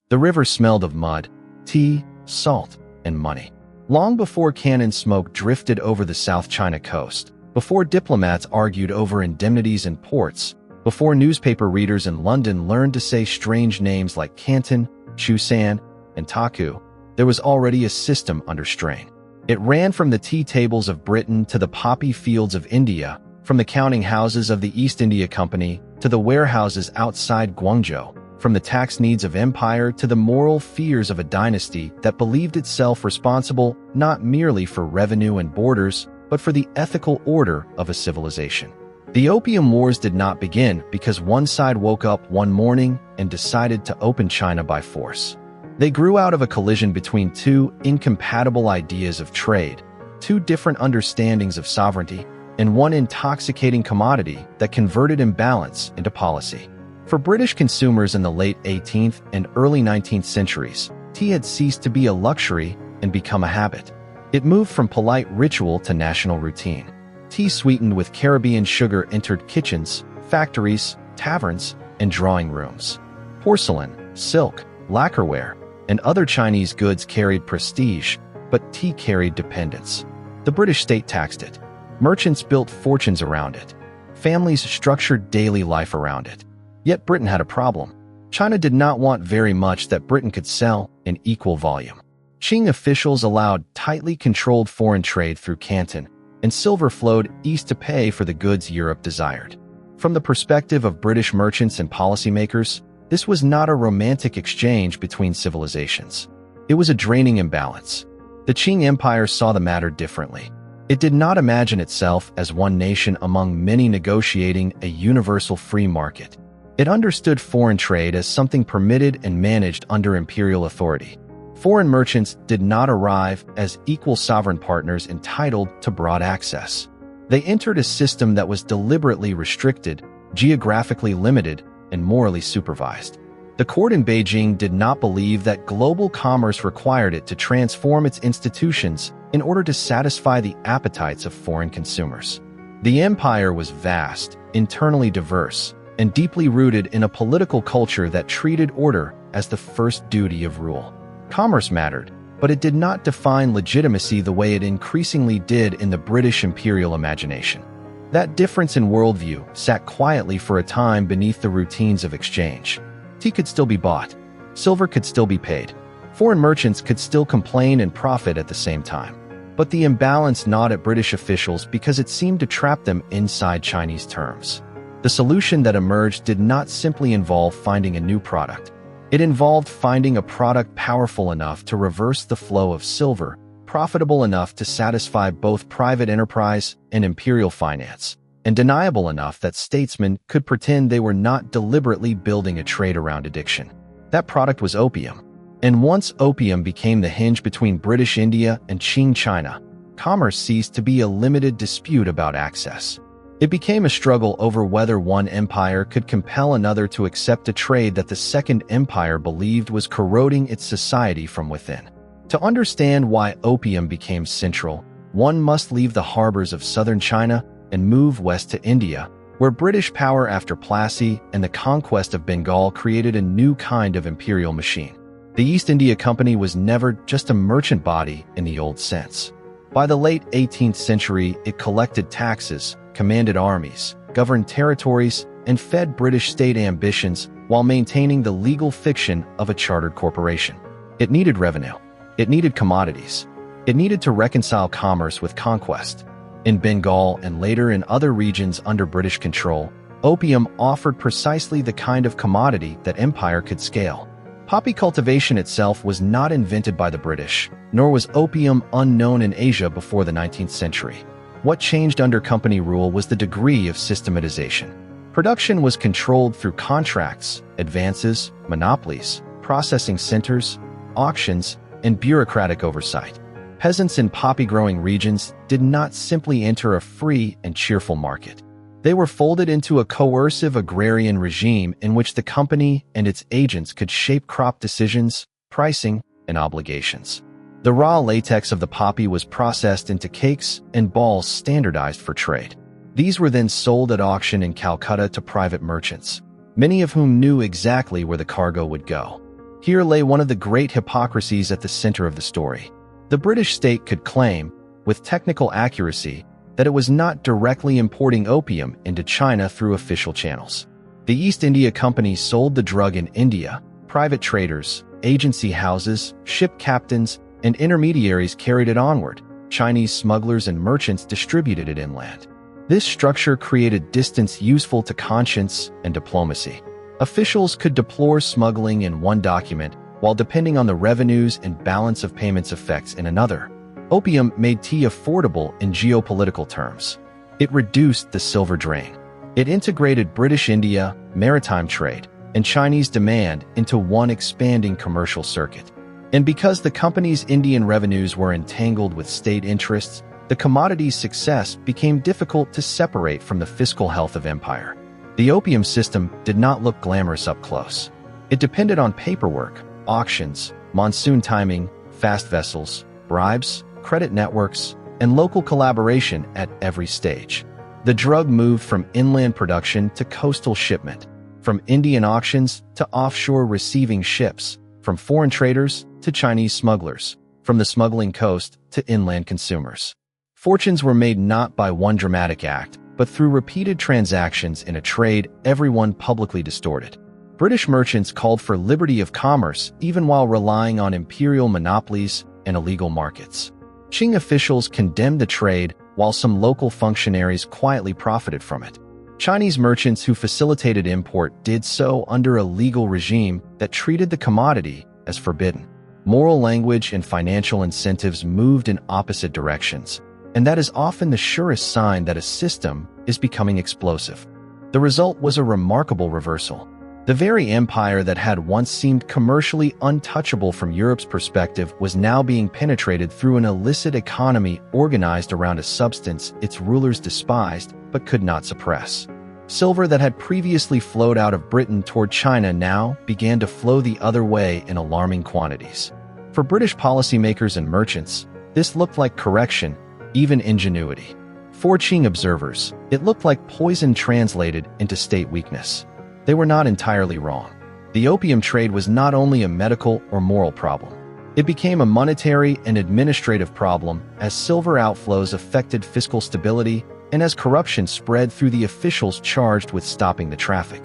The river smelled of mud, tea, salt, and money. Long before cannon smoke drifted over the South China coast, before diplomats argued over indemnities in ports, before newspaper readers in London learned to say strange names like Canton, Chusan, and Taku, there was already a system under strain. It ran from the tea tables of Britain to the poppy fields of India, from the counting houses of the East India Company to the warehouses outside Guangzhou, from the tax needs of empire to the moral fears of a dynasty that believed itself responsible not merely for revenue and borders, but for the ethical order of a civilization. The Opium Wars did not begin because one side woke up one morning and decided to open China by force. They grew out of a collision between two incompatible ideas of trade, two different understandings of sovereignty, and one intoxicating commodity that converted imbalance into policy. For British consumers in the late 18th and early 19th centuries, tea had ceased to be a luxury and become a habit. It moved from polite ritual to national routine. Tea sweetened with Caribbean sugar entered kitchens, factories, taverns, and drawing rooms. Porcelain, silk, lacquerware, and other Chinese goods carried prestige, but tea carried dependence. The British state taxed it. Merchants built fortunes around it. Families structured daily life around it. Yet Britain had a problem. China did not want very much that Britain could sell in equal volume. Qing officials allowed tightly controlled foreign trade through Canton, and silver flowed east to pay for the goods Europe desired. From the perspective of British merchants and policymakers, this was not a romantic exchange between civilizations. It was a draining imbalance. The Qing Empire saw the matter differently. It did not imagine itself as one nation among many negotiating a universal free market. It understood foreign trade as something permitted and managed under imperial authority. Foreign merchants did not arrive as equal sovereign partners entitled to broad access. They entered a system that was deliberately restricted, geographically limited, and morally supervised. The court in Beijing did not believe that global commerce required it to transform its institutions in order to satisfy the appetites of foreign consumers. The empire was vast, internally diverse, and deeply rooted in a political culture that treated order as the first duty of rule. Commerce mattered, but it did not define legitimacy the way it increasingly did in the British imperial imagination. That difference in worldview sat quietly for a time beneath the routines of exchange. Tea could still be bought. Silver could still be paid. Foreign merchants could still complain and profit at the same time. But the imbalance gnawed at British officials because it seemed to trap them inside Chinese terms. The solution that emerged did not simply involve finding a new product. It involved finding a product powerful enough to reverse the flow of silver, profitable enough to satisfy both private enterprise and imperial finance, and deniable enough that statesmen could pretend they were not deliberately building a trade around addiction. That product was opium. And once opium became the hinge between British India and Qing China, commerce ceased to be a limited dispute about access. It became a struggle over whether one empire could compel another to accept a trade that the second empire believed was corroding its society from within. To understand why opium became central, one must leave the harbors of southern China and move west to India, where British power after Plassey and the conquest of Bengal created a new kind of imperial machine. The East India Company was never just a merchant body in the old sense. By the late 18th century, it collected taxes, commanded armies, governed territories, and fed British state ambitions while maintaining the legal fiction of a chartered corporation. It needed revenue. It needed commodities. It needed to reconcile commerce with conquest. In Bengal and later in other regions under British control, opium offered precisely the kind of commodity that empire could scale. Poppy cultivation itself was not invented by the British, nor was opium unknown in Asia before the 19th century. What changed under company rule was the degree of systematization. Production was controlled through contracts, advances, monopolies, processing centers, auctions, and bureaucratic oversight. Peasants in poppy-growing regions did not simply enter a free and cheerful market. They were folded into a coercive agrarian regime in which the company and its agents could shape crop decisions, pricing, and obligations. The raw latex of the poppy was processed into cakes and balls standardized for trade. These were then sold at auction in Calcutta to private merchants, many of whom knew exactly where the cargo would go. Here lay one of the great hypocrisies at the center of the story. The British state could claim, with technical accuracy, that it was not directly importing opium into China through official channels. The East India Company sold the drug in India. Private traders, agency houses, ship captains, and intermediaries carried it onward. Chinese smugglers and merchants distributed it inland. This structure created distance useful to conscience and diplomacy. Officials could deplore smuggling in one document, while depending on the revenues and balance of payments effects in another. Opium made tea affordable in geopolitical terms. It reduced the silver drain. It integrated British India, maritime trade, and Chinese demand into one expanding commercial circuit. And because the company's Indian revenues were entangled with state interests, the commodity's success became difficult to separate from the fiscal health of empire. The opium system did not look glamorous up close. It depended on paperwork, auctions, monsoon timing, fast vessels, bribes, credit networks, and local collaboration at every stage. The drug moved from inland production to coastal shipment, from Indian auctions to offshore receiving ships, from foreign traders to Chinese smugglers, from the smuggling coast to inland consumers. Fortunes were made not by one dramatic act, but through repeated transactions in a trade everyone publicly distorted. British merchants called for liberty of commerce even while relying on imperial monopolies and illegal markets. Qing officials condemned the trade while some local functionaries quietly profited from it. Chinese merchants who facilitated import did so under a legal regime that treated the commodity as forbidden. Moral language and financial incentives moved in opposite directions, and that is often the surest sign that a system is becoming explosive. The result was a remarkable reversal. The very empire that had once seemed commercially untouchable from Europe's perspective was now being penetrated through an illicit economy organized around a substance its rulers despised but could not suppress. Silver that had previously flowed out of Britain toward China now began to flow the other way in alarming quantities. For British policymakers and merchants, this looked like correction, even ingenuity. For Qing observers, it looked like poison translated into state weakness. They were not entirely wrong. The opium trade was not only a medical or moral problem. It became a monetary and administrative problem as silver outflows affected fiscal stability and as corruption spread through the officials charged with stopping the traffic.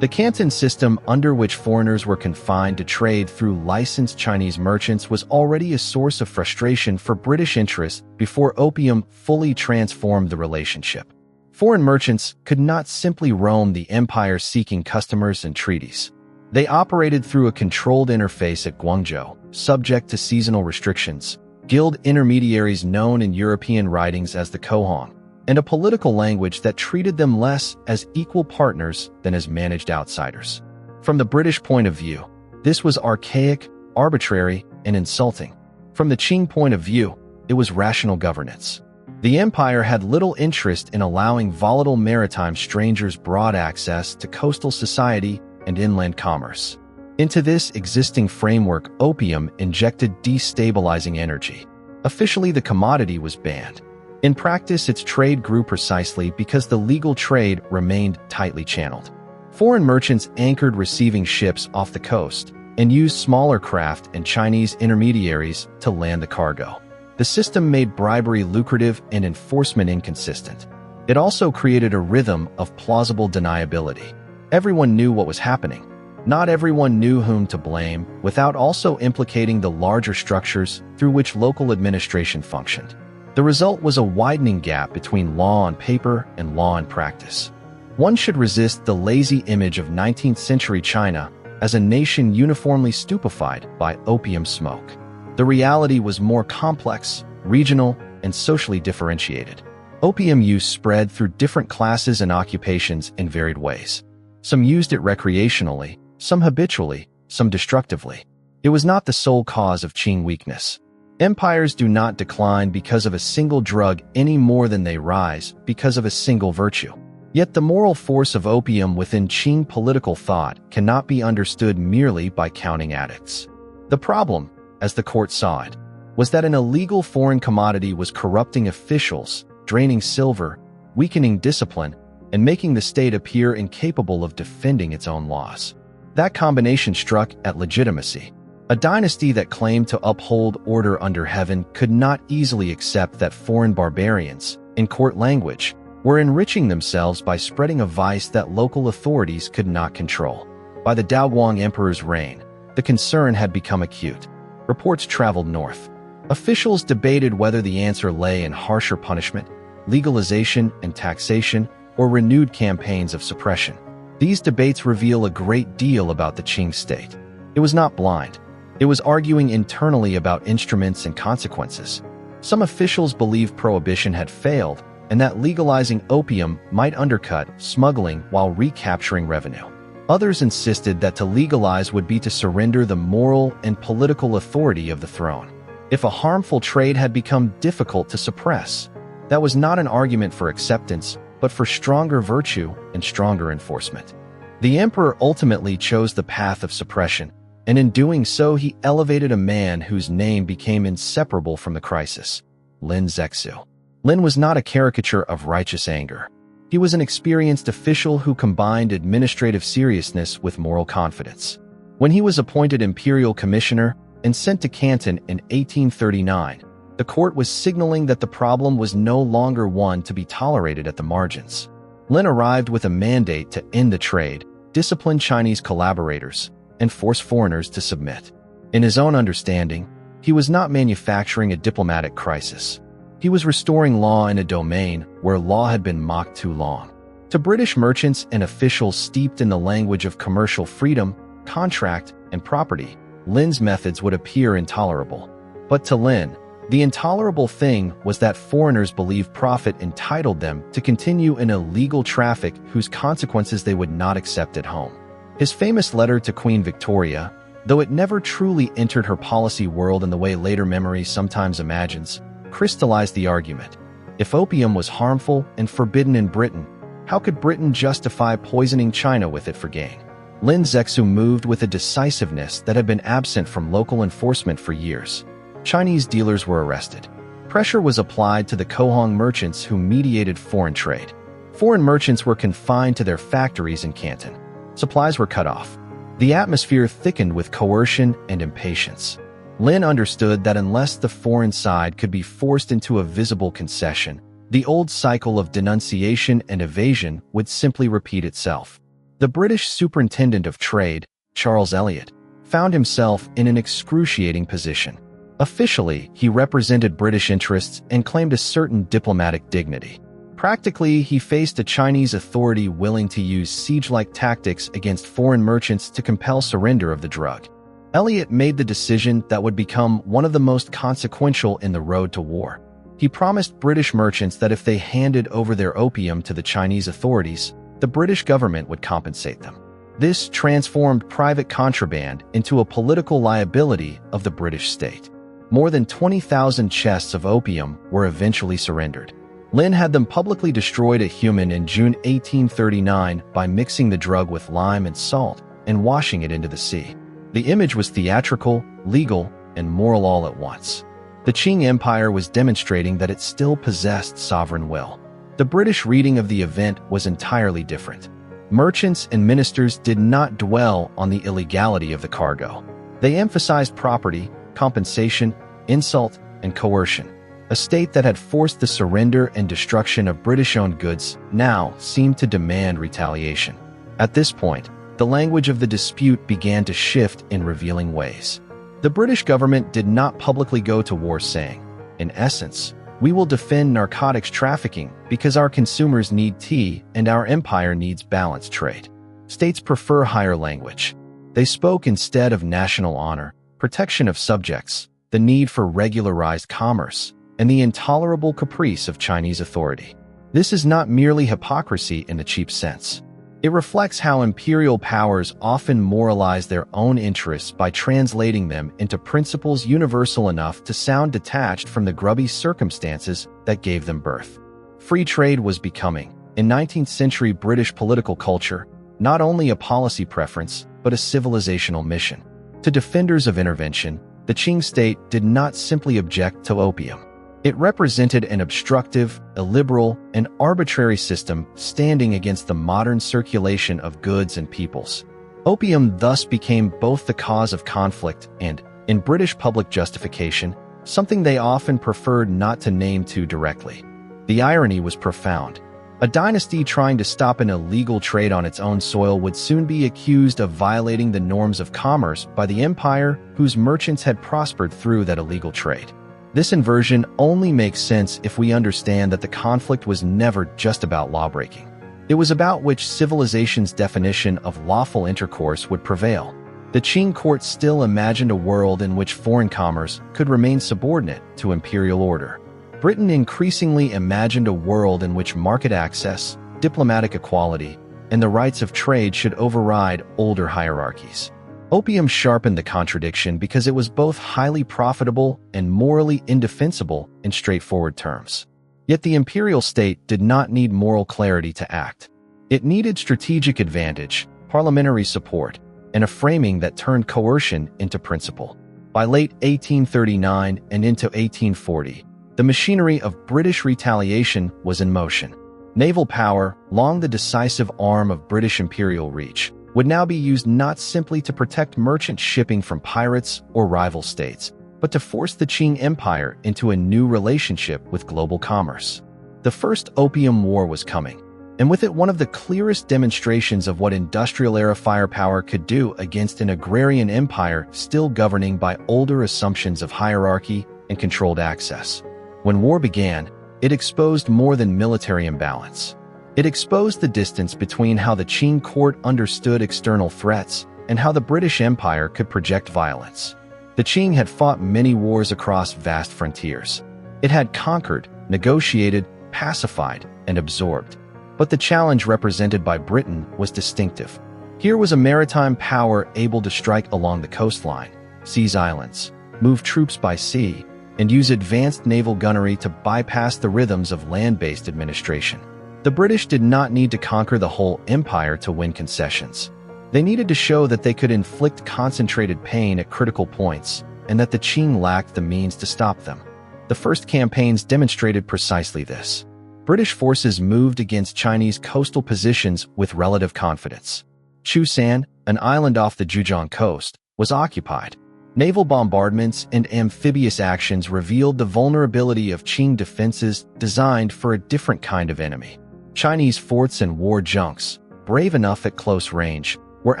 The Canton system, under which foreigners were confined to trade through licensed Chinese merchants, was already a source of frustration for British interests before opium fully transformed the relationship. Foreign merchants could not simply roam the empire seeking customers and treaties. They operated through a controlled interface at Guangzhou, subject to seasonal restrictions, guild intermediaries known in European writings as the Kohong, and a political language that treated them less as equal partners than as managed outsiders. From the British point of view, this was archaic, arbitrary, and insulting. From the Qing point of view, it was rational governance. The empire had little interest in allowing volatile maritime strangers broad access to coastal society and inland commerce. Into this existing framework, opium injected destabilizing energy. Officially, the commodity was banned. In practice, its trade grew precisely because the legal trade remained tightly channeled. Foreign merchants anchored receiving ships off the coast and used smaller craft and Chinese intermediaries to land the cargo. The system made bribery lucrative and enforcement inconsistent. It also created a rhythm of plausible deniability. Everyone knew what was happening. Not everyone knew whom to blame, without also implicating the larger structures through which local administration functioned. The result was a widening gap between law on paper and law in practice. One should resist the lazy image of 19th century China as a nation uniformly stupefied by opium smoke. The reality was more complex, regional, and socially differentiated. Opium use spread through different classes and occupations in varied ways. Some used it recreationally, some habitually, some destructively. It was not the sole cause of Qing weakness. Empires do not decline because of a single drug any more than they rise because of a single virtue. Yet the moral force of opium within Qing political thought cannot be understood merely by counting addicts. The problem, as the court saw it, was that an illegal foreign commodity was corrupting officials, draining silver, weakening discipline, and making the state appear incapable of defending its own laws. That combination struck at legitimacy. A dynasty that claimed to uphold order under heaven could not easily accept that foreign barbarians, in court language, were enriching themselves by spreading a vice that local authorities could not control. By the Daoguang Emperor's reign, the concern had become acute. Reports traveled north. Officials debated whether the answer lay in harsher punishment, legalization and taxation, or renewed campaigns of suppression. These debates reveal a great deal about the Qing state. It was not blind. It was arguing internally about instruments and consequences. Some officials believed prohibition had failed and that legalizing opium might undercut smuggling while recapturing revenue. Others insisted that to legalize would be to surrender the moral and political authority of the throne. If a harmful trade had become difficult to suppress, that was not an argument for acceptance, but for stronger virtue and stronger enforcement. The emperor ultimately chose the path of suppression, and in doing so he elevated a man whose name became inseparable from the crisis, Lin Zexu. Lin was not a caricature of righteous anger. He was an experienced official who combined administrative seriousness with moral confidence. When he was appointed imperial commissioner and sent to Canton in 1839, the court was signaling that the problem was no longer one to be tolerated at the margins. Lin arrived with a mandate to end the trade, discipline Chinese collaborators, and force foreigners to submit. In his own understanding, he was not manufacturing a diplomatic crisis. He was restoring law in a domain where law had been mocked too long. To British merchants and officials steeped in the language of commercial freedom, contract, and property, Lin's methods would appear intolerable. But to Lin, the intolerable thing was that foreigners believed profit entitled them to continue in illegal traffic whose consequences they would not accept at home. His famous letter to Queen Victoria, though it never truly entered her policy world in the way later memory sometimes imagines, crystallized the argument. If opium was harmful and forbidden in Britain, how could Britain justify poisoning China with it for gain? Lin Zexu moved with a decisiveness that had been absent from local enforcement for years. Chinese dealers were arrested. Pressure was applied to the Kohong merchants who mediated foreign trade. Foreign merchants were confined to their factories in Canton. Supplies were cut off. The atmosphere thickened with coercion and impatience. Lin understood that unless the foreign side could be forced into a visible concession, the old cycle of denunciation and evasion would simply repeat itself. The British Superintendent of Trade, Charles Elliot, found himself in an excruciating position. Officially, he represented British interests and claimed a certain diplomatic dignity. Practically, he faced a Chinese authority willing to use siege-like tactics against foreign merchants to compel surrender of the drug. Elliot made the decision that would become one of the most consequential in the road to war. He promised British merchants that if they handed over their opium to the Chinese authorities, the British government would compensate them. This transformed private contraband into a political liability of the British state. More than 20,000 chests of opium were eventually surrendered. Lin had them publicly destroyed at Human in June 1839 by mixing the drug with lime and salt and washing it into the sea. The image was theatrical, legal, and moral all at once. The Qing Empire was demonstrating that it still possessed sovereign will. The British reading of the event was entirely different. Merchants and ministers did not dwell on the illegality of the cargo. They emphasized property, compensation, insult, and coercion. A state that had forced the surrender and destruction of British-owned goods now seemed to demand retaliation. At this point, the language of the dispute began to shift in revealing ways. The British government did not publicly go to war saying, in essence, "We will defend narcotics trafficking because our consumers need tea and our empire needs balanced trade." States prefer higher language. They spoke instead of national honor, protection of subjects, the need for regularized commerce, and the intolerable caprice of Chinese authority. This is not merely hypocrisy in the cheap sense. It reflects how imperial powers often moralize their own interests by translating them into principles universal enough to sound detached from the grubby circumstances that gave them birth. Free trade was becoming, in 19th century British political culture, not only a policy preference, but a civilizational mission. To defenders of intervention, the Qing state did not simply object to opium. It represented an obstructive, illiberal, and arbitrary system standing against the modern circulation of goods and peoples. Opium thus became both the cause of conflict and, in British public justification, something they often preferred not to name too directly. The irony was profound. A dynasty trying to stop an illegal trade on its own soil would soon be accused of violating the norms of commerce by the empire whose merchants had prospered through that illegal trade. This inversion only makes sense if we understand that the conflict was never just about lawbreaking. It was about which civilization's definition of lawful intercourse would prevail. The Qing court still imagined a world in which foreign commerce could remain subordinate to imperial order. Britain increasingly imagined a world in which market access, diplomatic equality, and the rights of trade should override older hierarchies. Opium sharpened the contradiction because it was both highly profitable and morally indefensible in straightforward terms. Yet the imperial state did not need moral clarity to act. It needed strategic advantage, parliamentary support, and a framing that turned coercion into principle. By late 1839 and into 1840, the machinery of British retaliation was in motion. Naval power, long the decisive arm of British imperial reach, would now be used not simply to protect merchant shipping from pirates or rival states, but to force the Qing Empire into a new relationship with global commerce. The First Opium War was coming, and with it one of the clearest demonstrations of what industrial-era firepower could do against an agrarian empire still governing by older assumptions of hierarchy and controlled access. When war began, it exposed more than military imbalance. It exposed the distance between how the Qing court understood external threats and how the British Empire could project violence. The Qing had fought many wars across vast frontiers. It had conquered, negotiated, pacified, and absorbed. But the challenge represented by Britain was distinctive. Here was a maritime power able to strike along the coastline, seize islands, move troops by sea, and use advanced naval gunnery to bypass the rhythms of land-based administration. The British did not need to conquer the whole empire to win concessions. They needed to show that they could inflict concentrated pain at critical points, and that the Qing lacked the means to stop them. The first campaigns demonstrated precisely this. British forces moved against Chinese coastal positions with relative confidence. Chusan, an island off the Zhejiang coast, was occupied. Naval bombardments and amphibious actions revealed the vulnerability of Qing defenses designed for a different kind of enemy. Chinese forts and war junks, brave enough at close range, were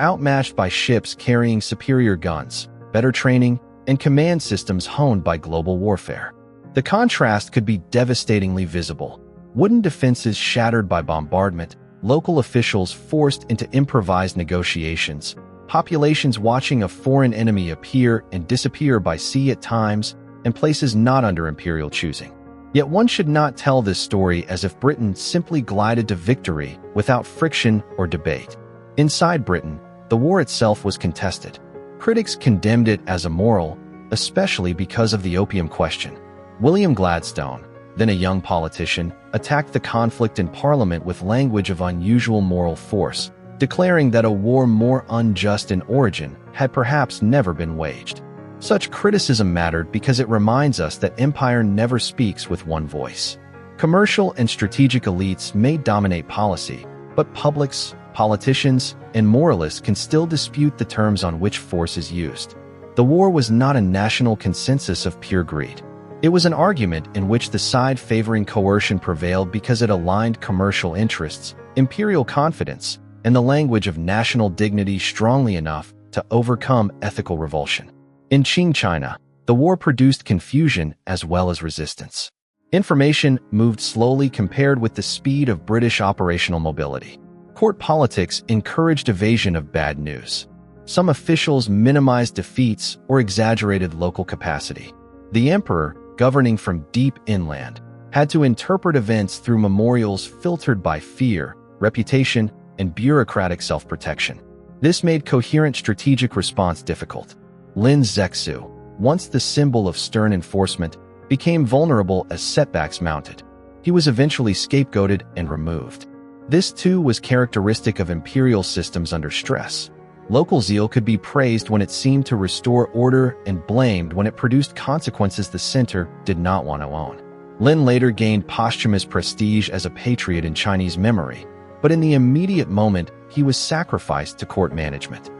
outmatched by ships carrying superior guns, better training, and command systems honed by global warfare. The contrast could be devastatingly visible. Wooden defenses shattered by bombardment, local officials forced into improvised negotiations, populations watching a foreign enemy appear and disappear by sea at times, and places not under imperial choosing. Yet one should not tell this story as if Britain simply glided to victory without friction or debate. Inside Britain, the war itself was contested. Critics condemned it as immoral, especially because of the opium question. William Gladstone, then a young politician, attacked the conflict in Parliament with language of unusual moral force, declaring that a war more unjust in origin had perhaps never been waged. Such criticism mattered because it reminds us that empire never speaks with one voice. Commercial and strategic elites may dominate policy, but publics, politicians, and moralists can still dispute the terms on which force is used. The war was not a national consensus of pure greed. It was an argument in which the side favoring coercion prevailed because it aligned commercial interests, imperial confidence, and the language of national dignity strongly enough to overcome ethical revulsion. In Qing China, the war produced confusion as well as resistance. Information moved slowly compared with the speed of British operational mobility. Court politics encouraged evasion of bad news. Some officials minimized defeats or exaggerated local capacity. The emperor, governing from deep inland, had to interpret events through memorials filtered by fear, reputation, and bureaucratic self-protection. This made coherent strategic response difficult. Lin Zexu, once the symbol of stern enforcement, became vulnerable as setbacks mounted. He was eventually scapegoated and removed. This too was characteristic of imperial systems under stress. Local zeal could be praised when it seemed to restore order and blamed when it produced consequences the center did not want to own. Lin later gained posthumous prestige as a patriot in Chinese memory, but in the immediate moment, he was sacrificed to court management.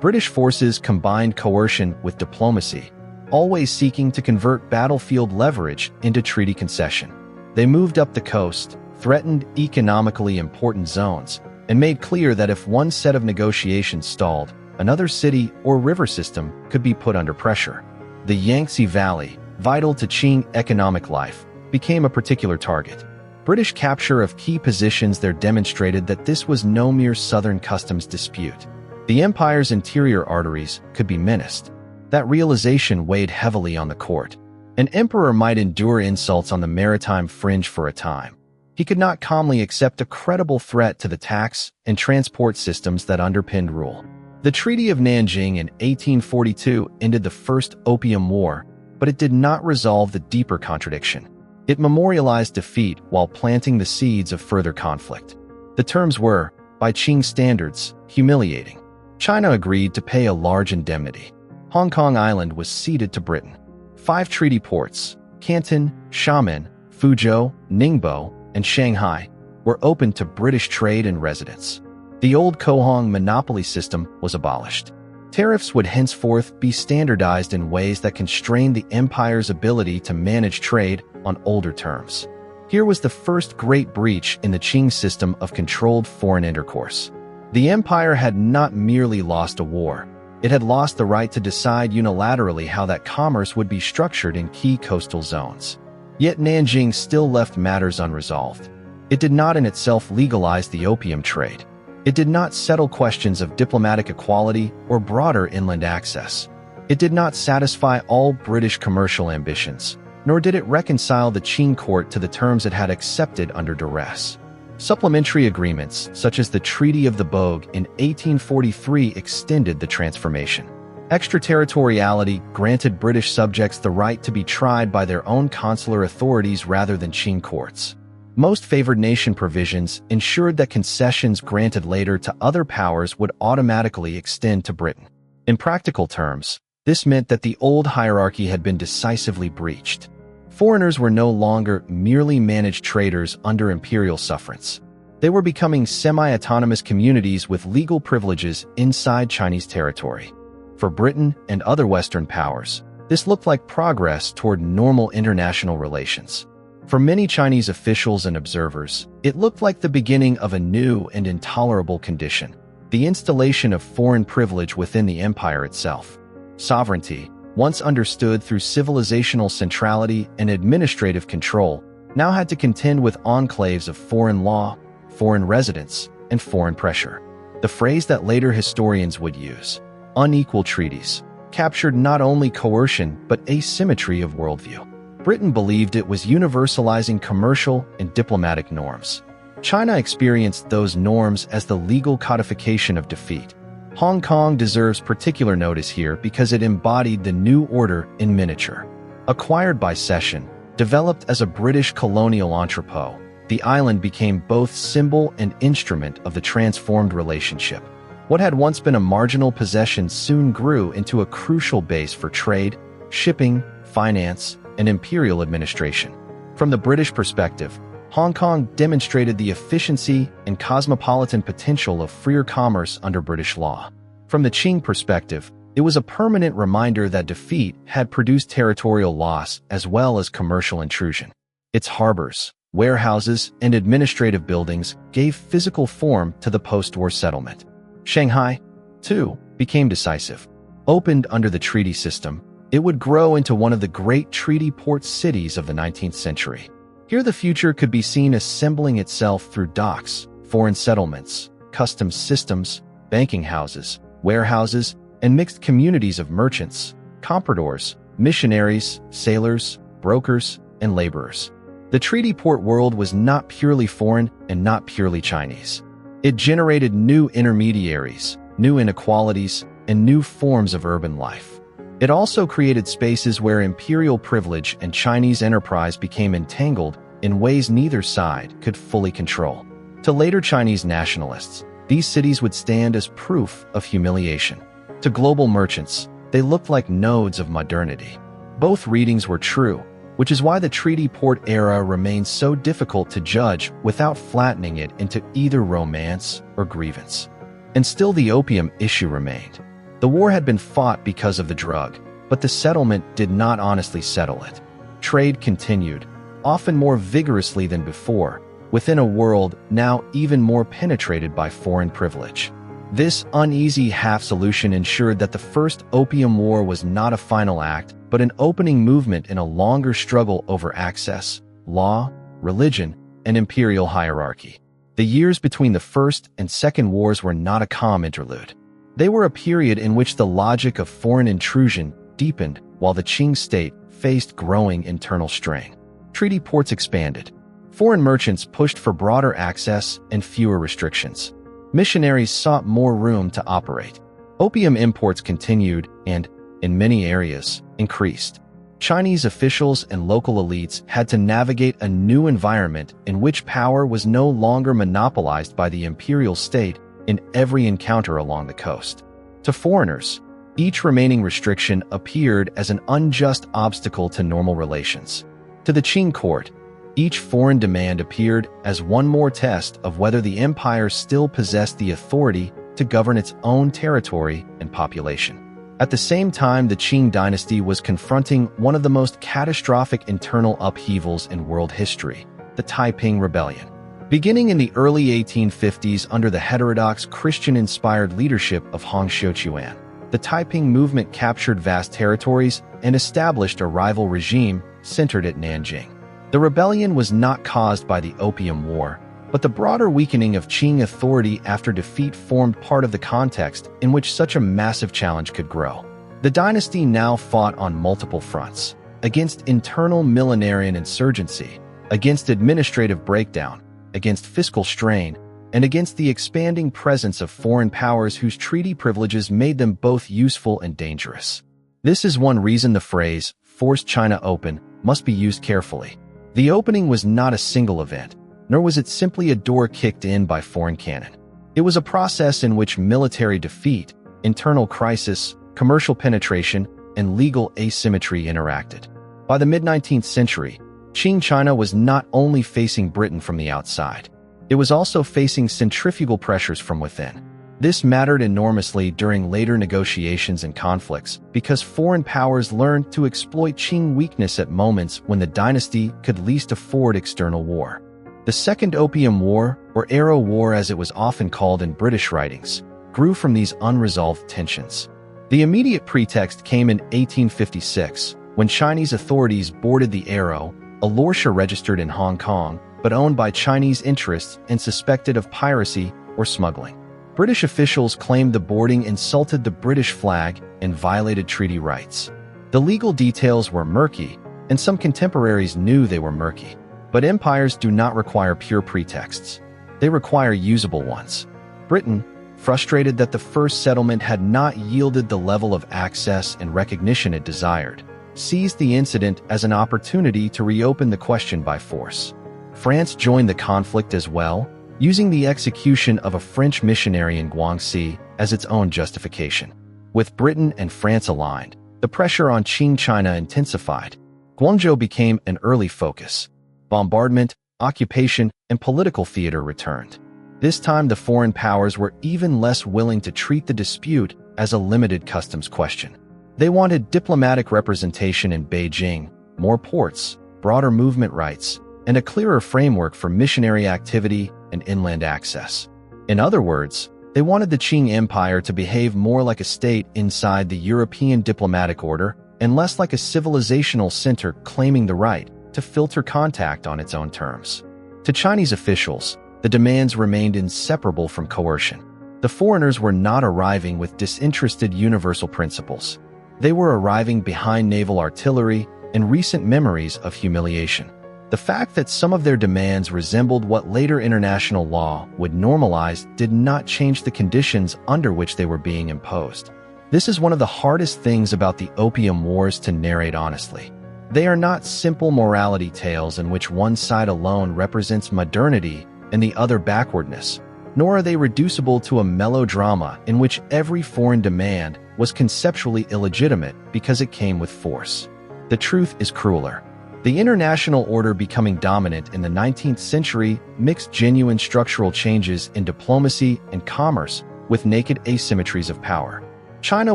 British forces combined coercion with diplomacy, always seeking to convert battlefield leverage into treaty concession. They moved up the coast, threatened economically important zones, and made clear that if one set of negotiations stalled, another city or river system could be put under pressure. The Yangtze Valley, vital to Qing economic life, became a particular target. British capture of key positions there demonstrated that this was no mere southern customs dispute. The empire's interior arteries could be menaced. That realization weighed heavily on the court. An emperor might endure insults on the maritime fringe for a time. He could not calmly accept a credible threat to the tax and transport systems that underpinned rule. The Treaty of Nanjing in 1842 ended the First Opium War, but it did not resolve the deeper contradiction. It memorialized defeat while planting the seeds of further conflict. The terms were, by Qing standards, humiliating. China agreed to pay a large indemnity. Hong Kong Island was ceded to Britain. 5 treaty ports, Canton, Xiamen, Fuzhou, Ningbo, and Shanghai, were open to British trade and residence. The old Kohong monopoly system was abolished. Tariffs would henceforth be standardized in ways that constrained the empire's ability to manage trade on older terms. Here was the first great breach in the Qing system of controlled foreign intercourse. The empire had not merely lost a war, it had lost the right to decide unilaterally how that commerce would be structured in key coastal zones. Yet Nanjing still left matters unresolved. It did not in itself legalize the opium trade. It did not settle questions of diplomatic equality or broader inland access. It did not satisfy all British commercial ambitions, nor did it reconcile the Qing court to the terms it had accepted under duress. Supplementary agreements, such as the Treaty of the Bogue in 1843, extended the transformation. Extraterritoriality granted British subjects the right to be tried by their own consular authorities rather than Qing courts. Most favored nation provisions ensured that concessions granted later to other powers would automatically extend to Britain. In practical terms, this meant that the old hierarchy had been decisively breached. Foreigners were no longer merely managed traders under imperial sufferance. They were becoming semi-autonomous communities with legal privileges inside Chinese territory. For Britain and other Western powers, this looked like progress toward normal international relations. For many Chinese officials and observers, it looked like the beginning of a new and intolerable condition, the installation of foreign privilege within the empire itself. Sovereignty, once understood through civilizational centrality and administrative control, now had to contend with enclaves of foreign law, foreign residence, and foreign pressure. The phrase that later historians would use, unequal treaties, captured not only coercion but asymmetry of worldview. Britain believed it was universalizing commercial and diplomatic norms. China experienced those norms as the legal codification of defeat. Hong Kong deserves particular notice here because it embodied the new order in miniature. Acquired by cession, developed as a British colonial entrepot, the island became both symbol and instrument of the transformed relationship. What had once been a marginal possession soon grew into a crucial base for trade, shipping, finance, and imperial administration. From the British perspective, Hong Kong demonstrated the efficiency and cosmopolitan potential of freer commerce under British law. From the Qing perspective, it was a permanent reminder that defeat had produced territorial loss as well as commercial intrusion. Its harbors, warehouses, and administrative buildings gave physical form to the post-war settlement. Shanghai, too, became decisive. Opened under the treaty system, it would grow into one of the great treaty port cities of the 19th century. Here the future could be seen assembling itself through docks, foreign settlements, customs systems, banking houses, warehouses, and mixed communities of merchants, compradors, missionaries, sailors, brokers, and laborers. The treaty port world was not purely foreign and not purely Chinese. It generated new intermediaries, new inequalities, and new forms of urban life. It also created spaces where imperial privilege and Chinese enterprise became entangled in ways neither side could fully control. To later Chinese nationalists, these cities would stand as proof of humiliation. To global merchants, they looked like nodes of modernity. Both readings were true, which is why the treaty port era remains so difficult to judge without flattening it into either romance or grievance. And still the opium issue remained. The The war had been fought because of the drug, but the settlement did not honestly settle it. Trade continued, often more vigorously than before, within a world now even more penetrated by foreign privilege. This uneasy half-solution ensured that the First Opium War was not a final act, but an opening movement in a longer struggle over access, law, religion, and imperial hierarchy. The years between the First and Second Wars were not a calm interlude. They were a period in which the logic of foreign intrusion deepened while the Qing state faced growing internal strain. Treaty ports expanded. Foreign merchants pushed for broader access and fewer restrictions. Missionaries sought more room to operate. Opium imports continued and, in many areas, increased. Chinese officials and local elites had to navigate a new environment in which power was no longer monopolized by the imperial state in every encounter along the coast. To foreigners, each remaining restriction appeared as an unjust obstacle to normal relations. To the Qing court, each foreign demand appeared as one more test of whether the empire still possessed the authority to govern its own territory and population. At the same time, the Qing dynasty was confronting one of the most catastrophic internal upheavals in world history, the Taiping Rebellion. Beginning in the early 1850s under the heterodox Christian-inspired leadership of Hong Xiuquan, the Taiping movement captured vast territories and established a rival regime centered at Nanjing. The rebellion was not caused by the Opium War, but the broader weakening of Qing authority after defeat formed part of the context in which such a massive challenge could grow. The dynasty now fought on multiple fronts, against internal millenarian insurgency, against administrative breakdown, against fiscal strain, and against the expanding presence of foreign powers whose treaty privileges made them both useful and dangerous. This is one reason the phrase, "force China open," must be used carefully. The opening was not a single event, nor was it simply a door kicked in by foreign cannon. It was a process in which military defeat, internal crisis, commercial penetration, and legal asymmetry interacted. By the mid-19th century, Qing China was not only facing Britain from the outside, it was also facing centrifugal pressures from within. This mattered enormously during later negotiations and conflicts because foreign powers learned to exploit Qing weakness at moments when the dynasty could least afford external war. The Second Opium War, or Arrow War as it was often called in British writings, grew from these unresolved tensions. The immediate pretext came in 1856, when Chinese authorities boarded the Arrow, a lorcha registered in Hong Kong, but owned by Chinese interests and suspected of piracy or smuggling. British officials claimed the boarding insulted the British flag and violated treaty rights. The legal details were murky, and some contemporaries knew they were murky. But empires do not require pure pretexts. They require usable ones. Britain, frustrated that the first settlement had not yielded the level of access and recognition it desired, seized the incident as an opportunity to reopen the question by force. France joined the conflict as well, using the execution of a French missionary in Guangxi as its own justification. With Britain and France aligned, the pressure on Qing China intensified. Guangzhou became an early focus. Bombardment, occupation, and political theater returned. This time the foreign powers were even less willing to treat the dispute as a limited customs question. They wanted diplomatic representation in Beijing, more ports, broader movement rights, and a clearer framework for missionary activity and inland access. In other words, they wanted the Qing Empire to behave more like a state inside the European diplomatic order and less like a civilizational center claiming the right to filter contact on its own terms. To Chinese officials, the demands remained inseparable from coercion. The foreigners were not arriving with disinterested universal principles. They were arriving behind naval artillery and recent memories of humiliation. The fact that some of their demands resembled what later international law would normalize did not change the conditions under which they were being imposed. This is one of the hardest things about the Opium Wars to narrate honestly. They are not simple morality tales in which one side alone represents modernity and the other backwardness, nor are they reducible to a melodrama in which every foreign demand was conceptually illegitimate because it came with force. The truth is crueler. The international order becoming dominant in the 19th century mixed genuine structural changes in diplomacy and commerce with naked asymmetries of power. China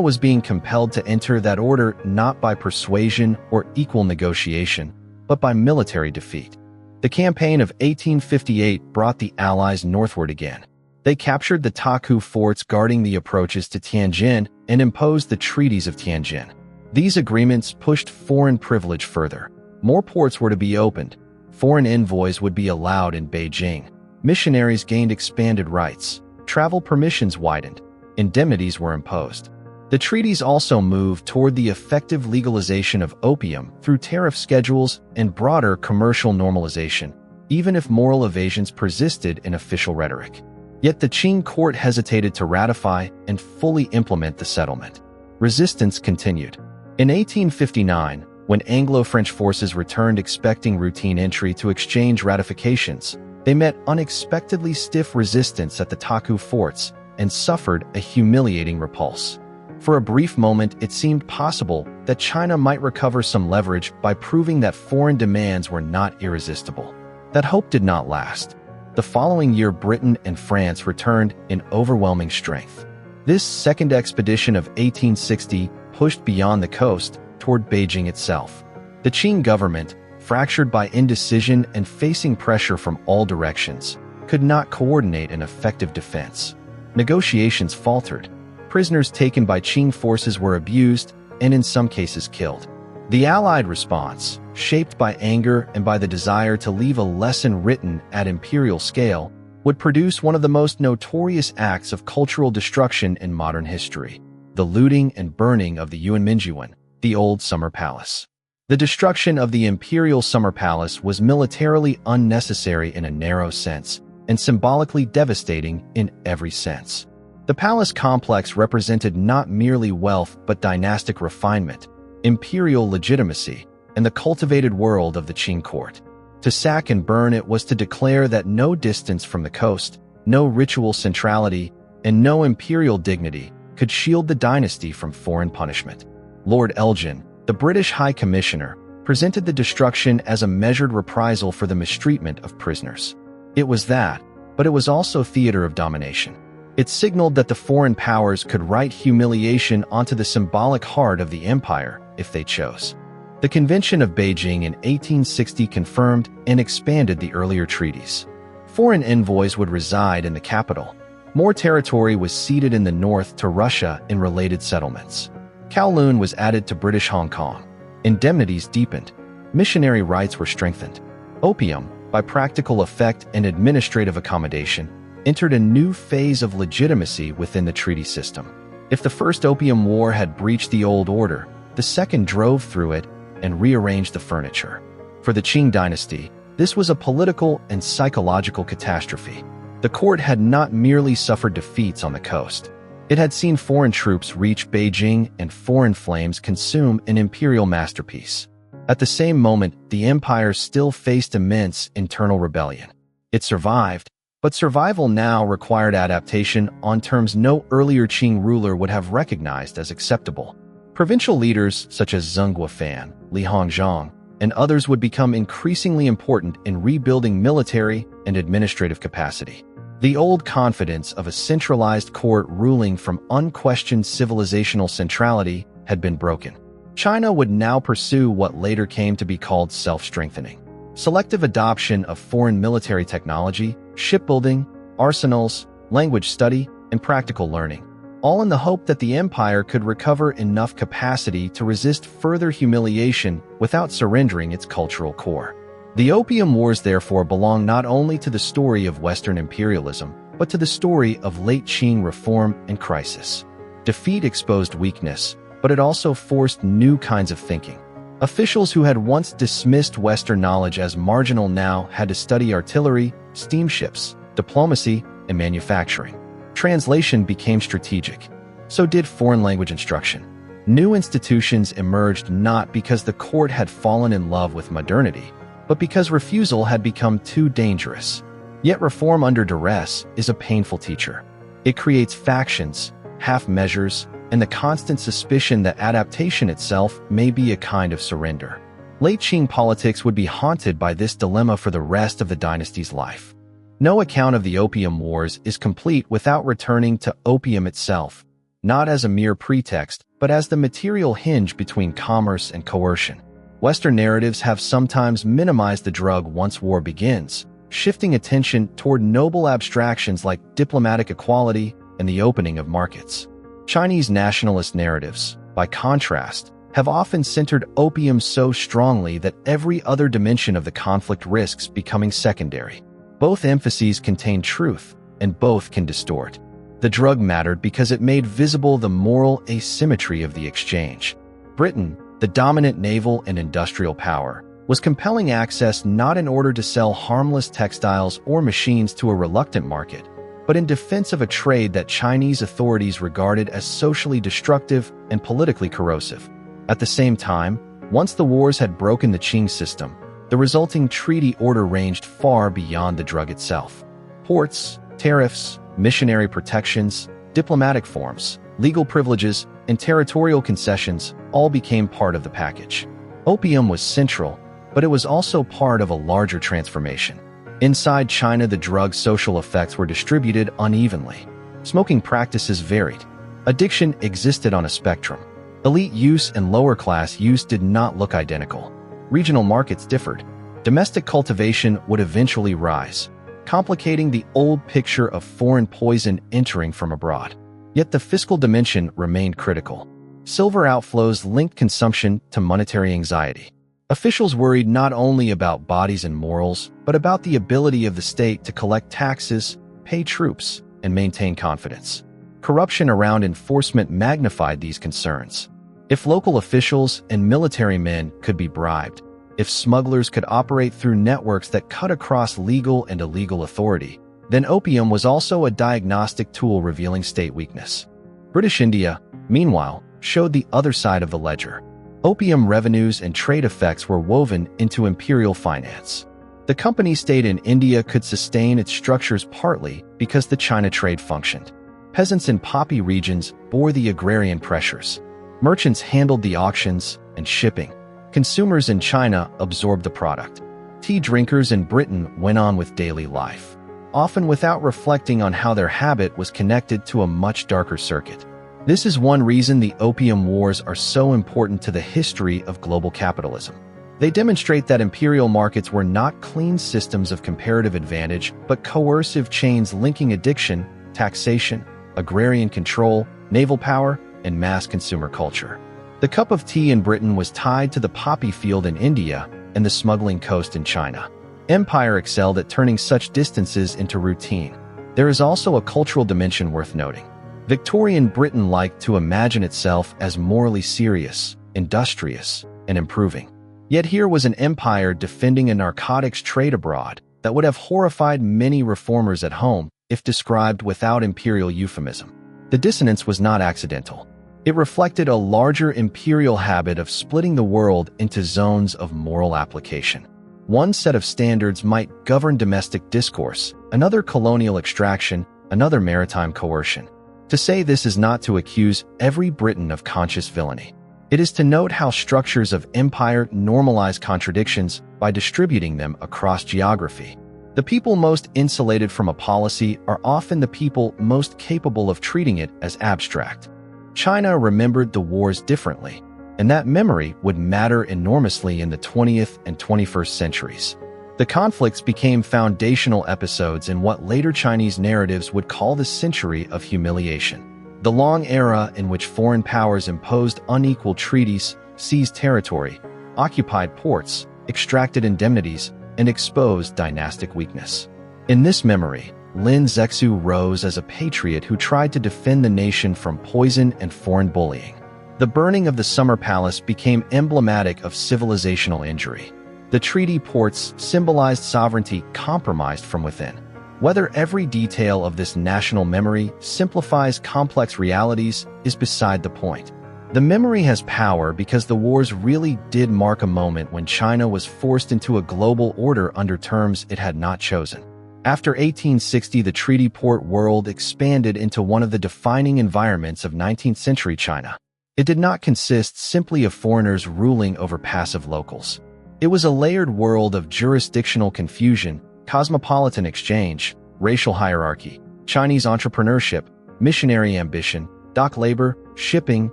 was being compelled to enter that order not by persuasion or equal negotiation, but by military defeat. The campaign of 1858 brought the Allies northward again. They captured the Taku forts guarding the approaches to Tianjin and imposed the treaties of Tianjin. These agreements pushed foreign privilege further. More ports were to be opened. Foreign envoys would be allowed in Beijing. Missionaries gained expanded rights. Travel permissions widened. Indemnities were imposed. The treaties also moved toward the effective legalization of opium through tariff schedules and broader commercial normalization, even if moral evasions persisted in official rhetoric. Yet the Qing court hesitated to ratify and fully implement the settlement. Resistance continued. In 1859, when Anglo-French forces returned expecting routine entry to exchange ratifications, they met unexpectedly stiff resistance at the Taku forts and suffered a humiliating repulse. For a brief moment, it seemed possible that China might recover some leverage by proving that foreign demands were not irresistible. That hope did not last. The following year, Britain and France returned in overwhelming strength. This second expedition of 1860 pushed beyond the coast toward Beijing itself. The Qing government, fractured by indecision and facing pressure from all directions, could not coordinate an effective defense. Negotiations faltered. Prisoners taken by Qing forces were abused and in some cases killed. The Allied response, shaped by anger and by the desire to leave a lesson written at imperial scale, would produce one of the most notorious acts of cultural destruction in modern history: the looting and burning of the Yuanminjuan, the old summer palace. The destruction of the imperial summer palace was militarily unnecessary in a narrow sense, and symbolically devastating in every sense. The palace complex represented not merely wealth but dynastic refinement, imperial legitimacy, and the cultivated world of the Qing court. To sack and burn it was to declare that no distance from the coast, no ritual centrality, and no imperial dignity could shield the dynasty from foreign punishment. Lord Elgin, the British High Commissioner, presented the destruction as a measured reprisal for the mistreatment of prisoners. It was that, but it was also theater of domination. It signaled that the foreign powers could write humiliation onto the symbolic heart of the empire if they chose. The Convention of Beijing in 1860 confirmed and expanded the earlier treaties. Foreign envoys would reside in the capital. More territory was ceded in the north to Russia in related settlements. Kowloon was added to British Hong Kong. Indemnities deepened. Missionary rights were strengthened. Opium, by practical effect and administrative accommodation, entered a new phase of legitimacy within the treaty system. If the First Opium War had breached the old order, the second drove through it and rearranged the furniture. For the Qing dynasty, this was a political and psychological catastrophe. The court had not merely suffered defeats on the coast. It had seen foreign troops reach Beijing and foreign flames consume an imperial masterpiece. At the same moment, the empire still faced immense internal rebellion. It survived, but survival now required adaptation on terms no earlier Qing ruler would have recognized as acceptable. Provincial leaders such as Zheng Guofan, Li Hongzhang, and others would become increasingly important in rebuilding military and administrative capacity. The old confidence of a centralized court ruling from unquestioned civilizational centrality had been broken. China would now pursue what later came to be called self-strengthening. Selective adoption of foreign military technology, shipbuilding, arsenals, language study, and practical learning, all in the hope that the empire could recover enough capacity to resist further humiliation without surrendering its cultural core. The Opium Wars therefore belong not only to the story of Western imperialism, but to the story of late Qing reform and crisis. Defeat exposed weakness, but it also forced new kinds of thinking. Officials who had once dismissed Western knowledge as marginal now had to study artillery, steamships, diplomacy, and manufacturing. Translation became strategic. So did foreign language instruction. New institutions emerged not because the court had fallen in love with modernity, but because refusal had become too dangerous. Yet reform under duress is a painful teacher. It creates factions, half measures, and the constant suspicion that adaptation itself may be a kind of surrender. Late Qing politics would be haunted by this dilemma for the rest of the dynasty's life. No account of the Opium Wars is complete without returning to opium itself. not as a mere pretext, but as the material hinge between commerce and coercion. Western narratives have sometimes minimized the drug once war begins, shifting attention toward noble abstractions like diplomatic equality and the opening of markets. Chinese nationalist narratives, by contrast, have often centered opium so strongly that every other dimension of the conflict risks becoming secondary. Both emphases contain truth, and both can distort. The drug mattered because it made visible the moral asymmetry of the exchange. Britain, the dominant naval and industrial power, was compelling access not in order to sell harmless textiles or machines to a reluctant market, but in defense of a trade that Chinese authorities regarded as socially destructive and politically corrosive. At the same time, once the wars had broken the Qing system, the resulting treaty order ranged far beyond the drug itself. Ports, tariffs, missionary protections, diplomatic forms, legal privileges, and territorial concessions all became part of the package. Opium was central, but it was also part of a larger transformation. Inside China, the drug's social effects were distributed unevenly. Smoking practices varied. Addiction existed on a spectrum. Elite use and lower-class use did not look identical. Regional markets differed. Domestic cultivation would eventually rise, complicating the old picture of foreign poison entering from abroad. Yet the fiscal dimension remained critical. Silver outflows linked consumption to monetary anxiety. Officials worried not only about bodies and morals, but about the ability of the state to collect taxes, pay troops, and maintain confidence. Corruption around enforcement magnified these concerns. If local officials and military men could be bribed, if smugglers could operate through networks that cut across legal and illegal authority, then opium was also a diagnostic tool revealing state weakness. British India, meanwhile, showed the other side of the ledger. Opium revenues and trade effects were woven into imperial finance. The company state in India could sustain its structures partly because the China trade functioned. Peasants in poppy regions bore the agrarian pressures. Merchants handled the auctions and shipping. Consumers in China absorbed the product. Tea drinkers in Britain went on with daily life, often without reflecting on how their habit was connected to a much darker circuit. This is one reason the Opium Wars are so important to the history of global capitalism. They demonstrate that imperial markets were not clean systems of comparative advantage, but coercive chains linking addiction, taxation, agrarian control, naval power, and mass consumer culture. The cup of tea in Britain was tied to the poppy field in India and the smuggling coast in China. Empire excelled at turning such distances into routine. There is also a cultural dimension worth noting. Victorian Britain liked to imagine itself as morally serious, industrious, and improving. Yet here was an empire defending a narcotics trade abroad that would have horrified many reformers at home if described without imperial euphemism. The dissonance was not accidental. It reflected a larger imperial habit of splitting the world into zones of moral application. One set of standards might govern domestic discourse, another colonial extraction, another maritime coercion. To say this is not to accuse every Briton of conscious villainy. It is to note how structures of empire normalize contradictions by distributing them across geography. The people most insulated from a policy are often the people most capable of treating it as abstract. China remembered the wars differently, and that memory would matter enormously in the 20th and 21st centuries. The conflicts became foundational episodes in what later Chinese narratives would call the century of humiliation. The long era in which foreign powers imposed unequal treaties, seized territory, occupied ports, extracted indemnities, and exposed dynastic weakness. In this memory, Lin Zexu rose as a patriot who tried to defend the nation from poison and foreign bullying. The burning of the Summer Palace became emblematic of civilizational injury. The treaty ports symbolized sovereignty compromised from within. Whether every detail of this national memory simplifies complex realities is beside the point. The memory has power because the wars really did mark a moment when China was forced into a global order under terms it had not chosen. After 1860, the treaty port world expanded into one of the defining environments of 19th century China. It did not consist simply of foreigners ruling over passive locals. It was a layered world of jurisdictional confusion, cosmopolitan exchange, racial hierarchy, Chinese entrepreneurship, missionary ambition, dock labor, shipping,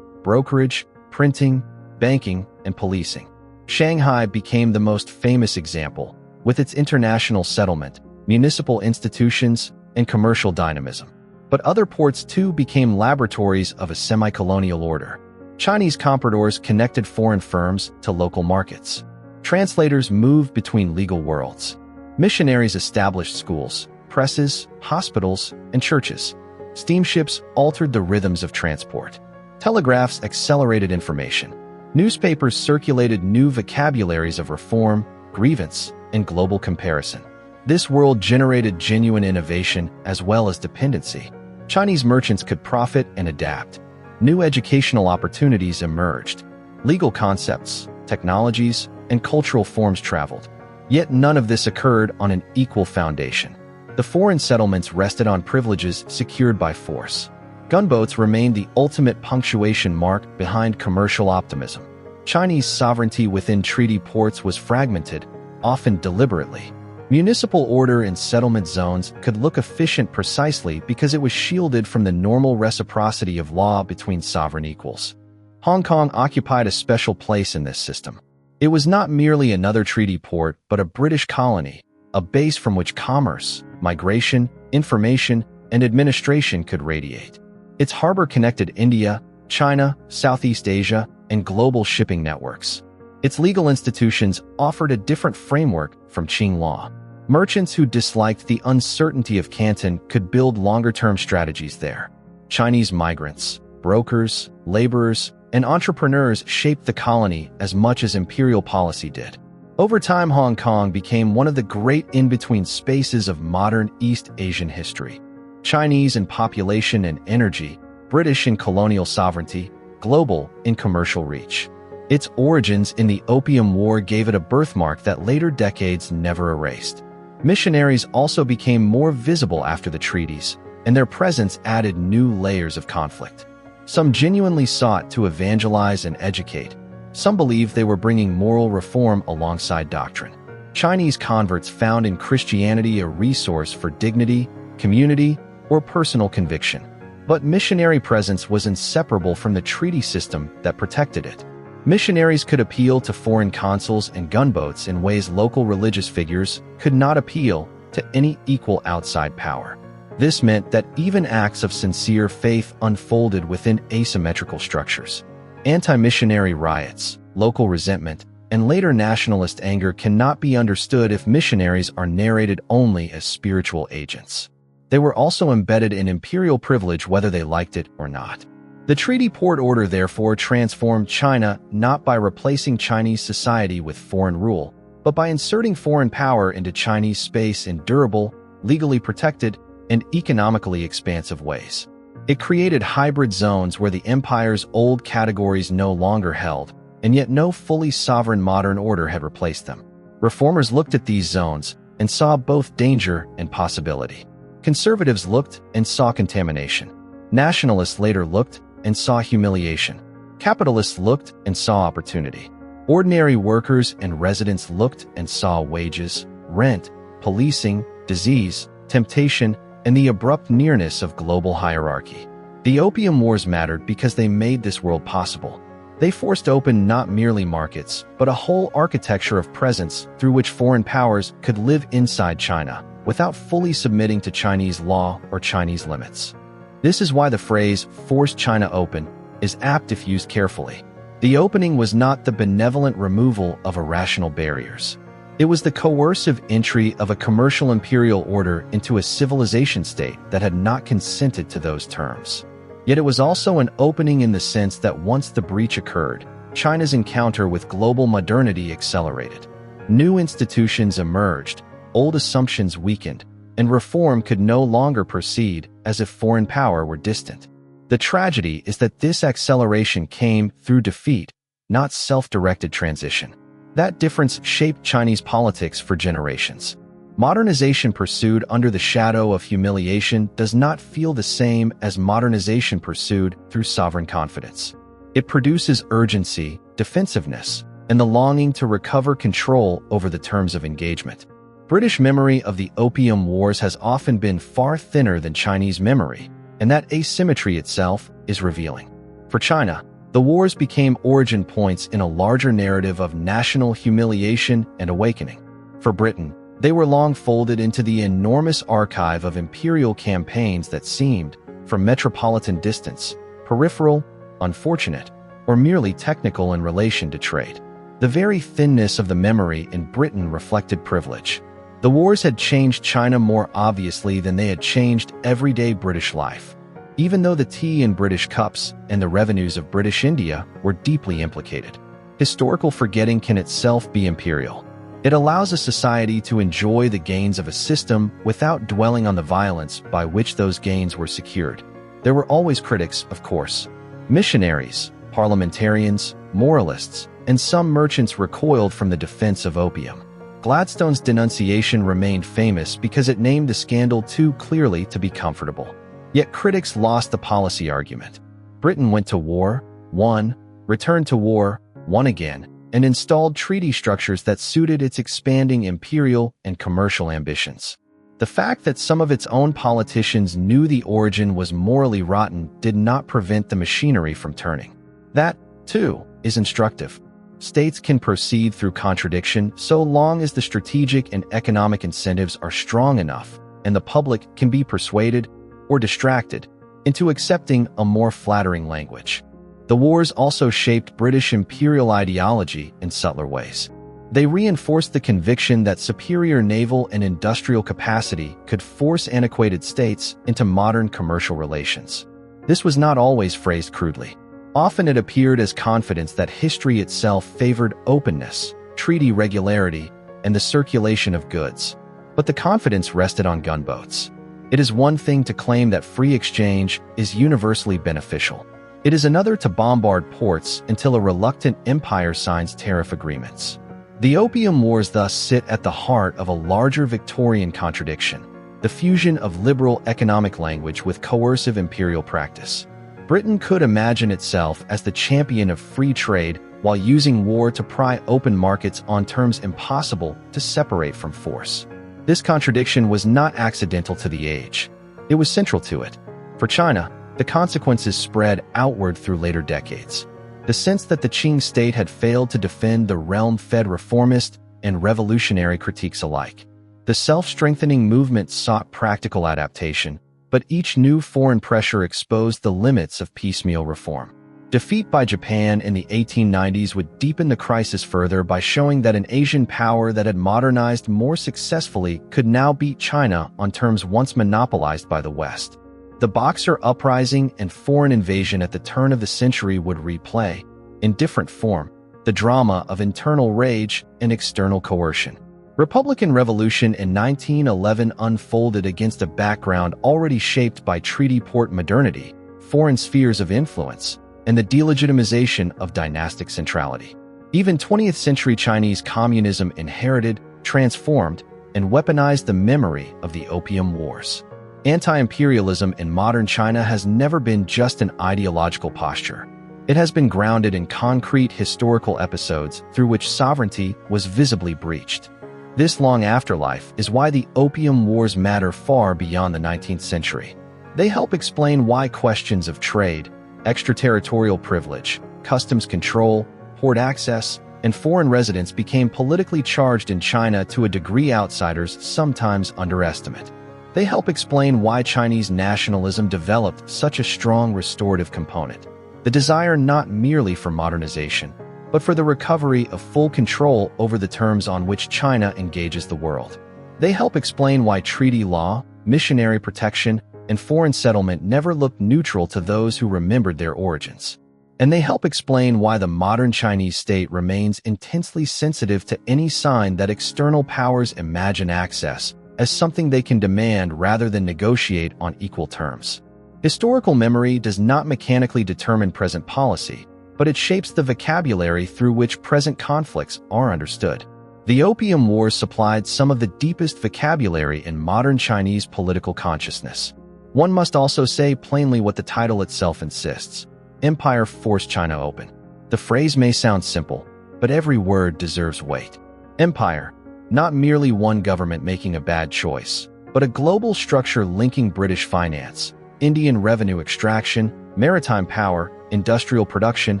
brokerage, printing, banking, and policing. Shanghai became the most famous example, with its international settlement, municipal institutions, and commercial dynamism. But other ports too became laboratories of a semi-colonial order. Chinese compradors connected foreign firms to local markets. Translators moved between legal worlds. Missionaries established schools, presses, hospitals, and churches. Steamships altered the rhythms of transport. Telegraphs accelerated information. Newspapers circulated new vocabularies of reform, grievance, and global comparison. This world generated genuine innovation as well as dependency. Chinese merchants could profit and adapt. New educational opportunities emerged. Legal concepts, technologies, and cultural forms traveled. Yet none of this occurred on an equal foundation. The foreign settlements rested on privileges secured by force. Gunboats remained the ultimate punctuation mark behind commercial optimism. Chinese sovereignty within treaty ports was fragmented, often deliberately. Municipal order in settlement zones could look efficient precisely because it was shielded from the normal reciprocity of law between sovereign equals. Hong Kong occupied a special place in this system. It was not merely another treaty port, but a British colony, a base from which commerce, migration, information, and administration could radiate. Its harbor connected India, China, Southeast Asia, and global shipping networks. Its legal institutions offered a different framework from Qing law. Merchants who disliked the uncertainty of Canton could build longer-term strategies there. Chinese migrants, brokers, laborers, and entrepreneurs shaped the colony as much as imperial policy did. Over time, Hong Kong became one of the great in-between spaces of modern East Asian history. Chinese in population and energy, British in colonial sovereignty, global in commercial reach. Its origins in the Opium War gave it a birthmark that later decades never erased. Missionaries also became more visible after the treaties, and their presence added new layers of conflict. Some genuinely sought to evangelize and educate. Some believed they were bringing moral reform alongside doctrine. Chinese converts found in Christianity a resource for dignity, community, or personal conviction. But missionary presence was inseparable from the treaty system that protected it. Missionaries could appeal to foreign consuls and gunboats in ways local religious figures could not appeal to any equal outside power. This meant that even acts of sincere faith unfolded within asymmetrical structures. Anti-missionary riots, local resentment, and later nationalist anger cannot be understood if missionaries are narrated only as spiritual agents. They were also embedded in imperial privilege whether they liked it or not. The treaty port order therefore transformed China not by replacing Chinese society with foreign rule, but by inserting foreign power into Chinese space in durable, legally protected, and economically expansive ways. It created hybrid zones where the empire's old categories no longer held, and yet no fully sovereign modern order had replaced them. Reformers looked at these zones and saw both danger and possibility. Conservatives looked and saw contamination. Nationalists later looked and saw humiliation. Capitalists looked and saw opportunity. Ordinary workers and residents looked and saw wages, rent, policing, disease, temptation, and the abrupt nearness of global hierarchy. The Opium Wars mattered because they made this world possible. They forced open not merely markets, but a whole architecture of presence through which foreign powers could live inside China without fully submitting to Chinese law or Chinese limits. This is why the phrase, "force China open," is apt if used carefully. The opening was not the benevolent removal of irrational barriers. It was the coercive entry of a commercial imperial order into a civilization state that had not consented to those terms. Yet it was also an opening in the sense that once the breach occurred, China's encounter with global modernity accelerated. New institutions emerged, old assumptions weakened, and reform could no longer proceed as if foreign power were distant. The tragedy is that this acceleration came through defeat, not self-directed transition. That difference shaped Chinese politics for generations. Modernization pursued under the shadow of humiliation does not feel the same as modernization pursued through sovereign confidence. It produces urgency, defensiveness, and the longing to recover control over the terms of engagement. British memory of the Opium Wars has often been far thinner than Chinese memory, and that asymmetry itself is revealing. For China, the wars became origin points in a larger narrative of national humiliation and awakening. For Britain, they were long folded into the enormous archive of imperial campaigns that seemed, from metropolitan distance, peripheral, unfortunate, or merely technical in relation to trade. The very thinness of the memory in Britain reflected privilege. The wars had changed China more obviously than they had changed everyday British life, even though the tea in British cups and the revenues of British India were deeply implicated. Historical forgetting can itself be imperial. It allows a society to enjoy the gains of a system without dwelling on the violence by which those gains were secured. There were always critics, of course. Missionaries, parliamentarians, moralists, and some merchants recoiled from the defense of opium. Gladstone's denunciation remained famous because it named the scandal too clearly to be comfortable. Yet critics lost the policy argument. Britain went to war, won, returned to war, won again, and installed treaty structures that suited its expanding imperial and commercial ambitions. The fact that some of its own politicians knew the origin was morally rotten did not prevent the machinery from turning. That, too, is instructive. States can proceed through contradiction so long as the strategic and economic incentives are strong enough, and the public can be persuaded, or distracted, into accepting a more flattering language. The wars also shaped British imperial ideology in subtler ways. They reinforced the conviction that superior naval and industrial capacity could force antiquated states into modern commercial relations. This was not always phrased crudely. Often it appeared as confidence that history itself favored openness, treaty regularity, and the circulation of goods. But the confidence rested on gunboats. It is one thing to claim that free exchange is universally beneficial. It is another to bombard ports until a reluctant empire signs tariff agreements. The Opium Wars thus sit at the heart of a larger Victorian contradiction, the fusion of liberal economic language with coercive imperial practice. Britain could imagine itself as the champion of free trade while using war to pry open markets on terms impossible to separate from force. This contradiction was not accidental to the age. It was central to it. For China, the consequences spread outward through later decades. The sense that the Qing state had failed to defend the realm fed reformist and revolutionary critiques alike. The self-strengthening movement sought practical adaptation, but each new foreign pressure exposed the limits of piecemeal reform. Defeat by Japan in the 1890s would deepen the crisis further by showing that an Asian power that had modernized more successfully could now beat China on terms once monopolized by the West. The Boxer Uprising and foreign invasion at the turn of the century would replay, in different form, the drama of internal rage and external coercion. Republican Revolution in 1911 unfolded against a background already shaped by treaty port modernity, foreign spheres of influence, and the delegitimization of dynastic centrality. Even 20th-century Chinese communism inherited, transformed, and weaponized the memory of the Opium Wars. Anti-imperialism in modern China has never been just an ideological posture. It has been grounded in concrete historical episodes through which sovereignty was visibly breached. This long afterlife is why the Opium Wars matter far beyond the 19th century. They help explain why questions of trade, extraterritorial privilege, customs control, port access, and foreign residence became politically charged in China to a degree outsiders sometimes underestimate. They help explain why Chinese nationalism developed such a strong restorative component, the desire not merely for modernization, but for the recovery of full control over the terms on which China engages the world. They help explain why treaty law, missionary protection, and foreign settlement never looked neutral to those who remembered their origins. And they help explain why the modern Chinese state remains intensely sensitive to any sign that external powers imagine access as something they can demand rather than negotiate on equal terms. Historical memory does not mechanically determine present policy, but it shapes the vocabulary through which present conflicts are understood. The Opium Wars supplied some of the deepest vocabulary in modern Chinese political consciousness. One must also say plainly what the title itself insists: Empire forced China open. The phrase may sound simple, but every word deserves weight. Empire, not merely one government making a bad choice, but a global structure linking British finance, Indian revenue extraction, maritime power, industrial production,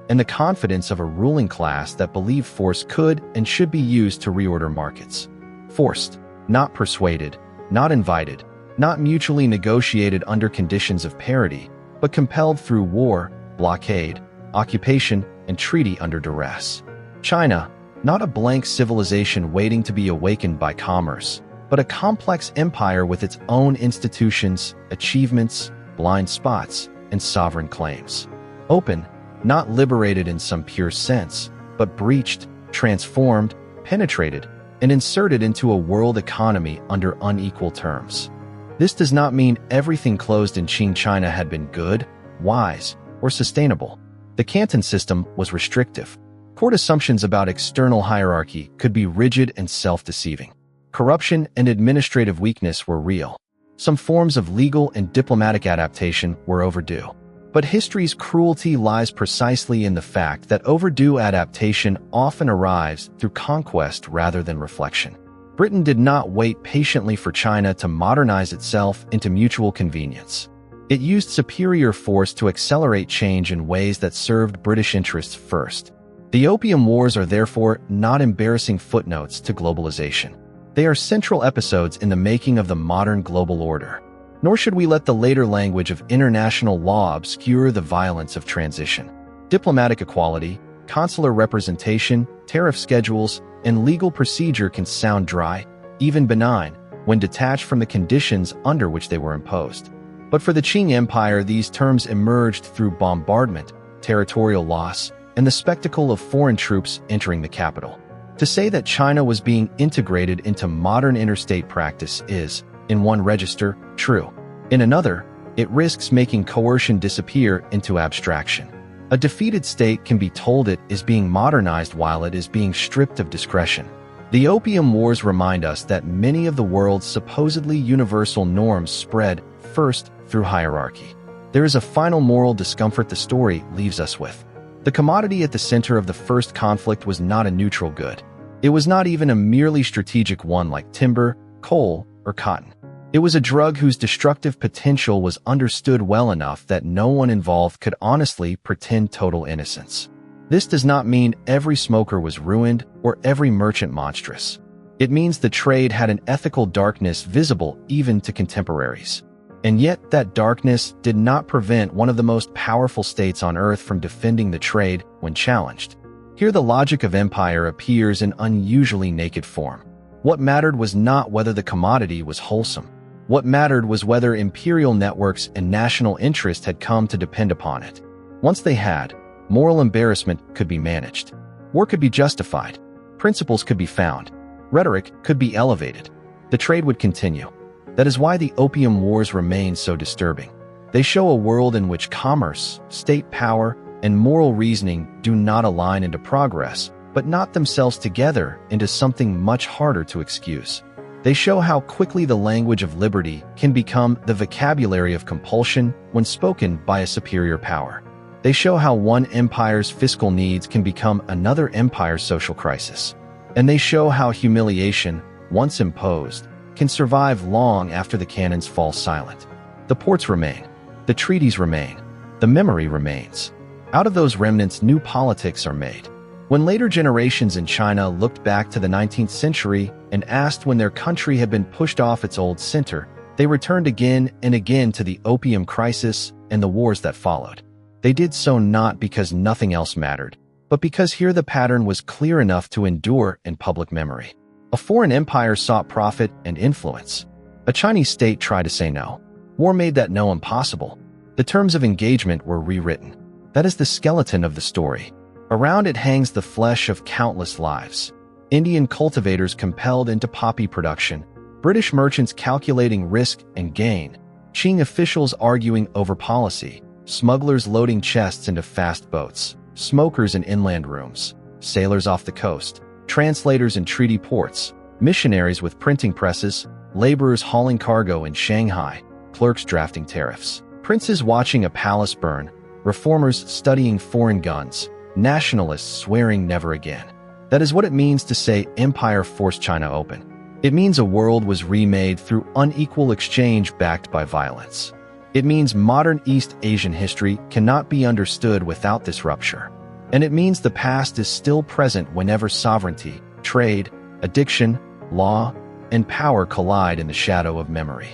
and the confidence of a ruling class that believed force could and should be used to reorder markets. Forced, not persuaded, not invited, not mutually negotiated under conditions of parity, but compelled through war, blockade, occupation, and treaty under duress. China, not a blank civilization waiting to be awakened by commerce, but a complex empire with its own institutions, achievements, blind spots, and sovereign claims. Open, not liberated in some pure sense, but breached, transformed, penetrated, and inserted into a world economy under unequal terms. This does not mean everything closed in Qing China had been good, wise, or sustainable. The Canton system was restrictive. Court assumptions about external hierarchy could be rigid and self-deceiving. Corruption and administrative weakness were real. Some forms of legal and diplomatic adaptation were overdue. But history's cruelty lies precisely in the fact that overdue adaptation often arrives through conquest rather than reflection. Britain did not wait patiently for China to modernize itself into mutual convenience. It used superior force to accelerate change in ways that served British interests first. The Opium Wars are therefore not embarrassing footnotes to globalization. They are central episodes in the making of the modern global order. Nor should we let the later language of international law obscure the violence of transition. Diplomatic equality, consular representation, tariff schedules, and legal procedure can sound dry, even benign, when detached from the conditions under which they were imposed. But for the Qing Empire, these terms emerged through bombardment, territorial loss, and the spectacle of foreign troops entering the capital. To say that China was being integrated into modern interstate practice is, in one register, true. In another, it risks making coercion disappear into abstraction. A defeated state can be told it is being modernized while it is being stripped of discretion. The Opium Wars remind us that many of the world's supposedly universal norms spread first through hierarchy. There is a final moral discomfort the story leaves us with. The commodity at the center of the first conflict was not a neutral good. It was not even a merely strategic one like timber, coal, or cotton. It was a drug whose destructive potential was understood well enough that no one involved could honestly pretend total innocence. This does not mean every smoker was ruined or every merchant monstrous. It means the trade had an ethical darkness visible even to contemporaries. And yet that darkness did not prevent one of the most powerful states on earth from defending the trade when challenged. Here the logic of empire appears in unusually naked form. What mattered was not whether the commodity was wholesome. What mattered was whether imperial networks and national interest had come to depend upon it. Once they had, moral embarrassment could be managed. War could be justified. Principles could be found. Rhetoric could be elevated. The trade would continue. That is why the Opium Wars remain so disturbing. They show a world in which commerce, state power, and moral reasoning do not align into progress, but knot themselves together into something much harder to excuse. They show how quickly the language of liberty can become the vocabulary of compulsion when spoken by a superior power. They show how one empire's fiscal needs can become another empire's social crisis. And they show how humiliation, once imposed, can survive long after the cannons fall silent. The ports remain. The treaties remain. The memory remains. Out of those remnants, new politics are made. When later generations in China looked back to the 19th century and asked when their country had been pushed off its old center, they returned again and again to the opium crisis and the wars that followed. They did so not because nothing else mattered, but because here the pattern was clear enough to endure in public memory. A foreign empire sought profit and influence. A Chinese state tried to say no. War made that no impossible. The terms of engagement were rewritten. That is the skeleton of the story. Around it hangs the flesh of countless lives. Indian cultivators compelled into poppy production, British merchants calculating risk and gain, Qing officials arguing over policy, smugglers loading chests into fast boats, smokers in inland rooms, sailors off the coast, translators in treaty ports, missionaries with printing presses, laborers hauling cargo in Shanghai, clerks drafting tariffs, princes watching a palace burn, reformers studying foreign guns, nationalists swearing never again. That is what it means to say empire forced China open. It means a world was remade through unequal exchange backed by violence. It means modern East Asian history cannot be understood without this rupture. And it means the past is still present whenever sovereignty, trade, addiction, law, and power collide in the shadow of memory.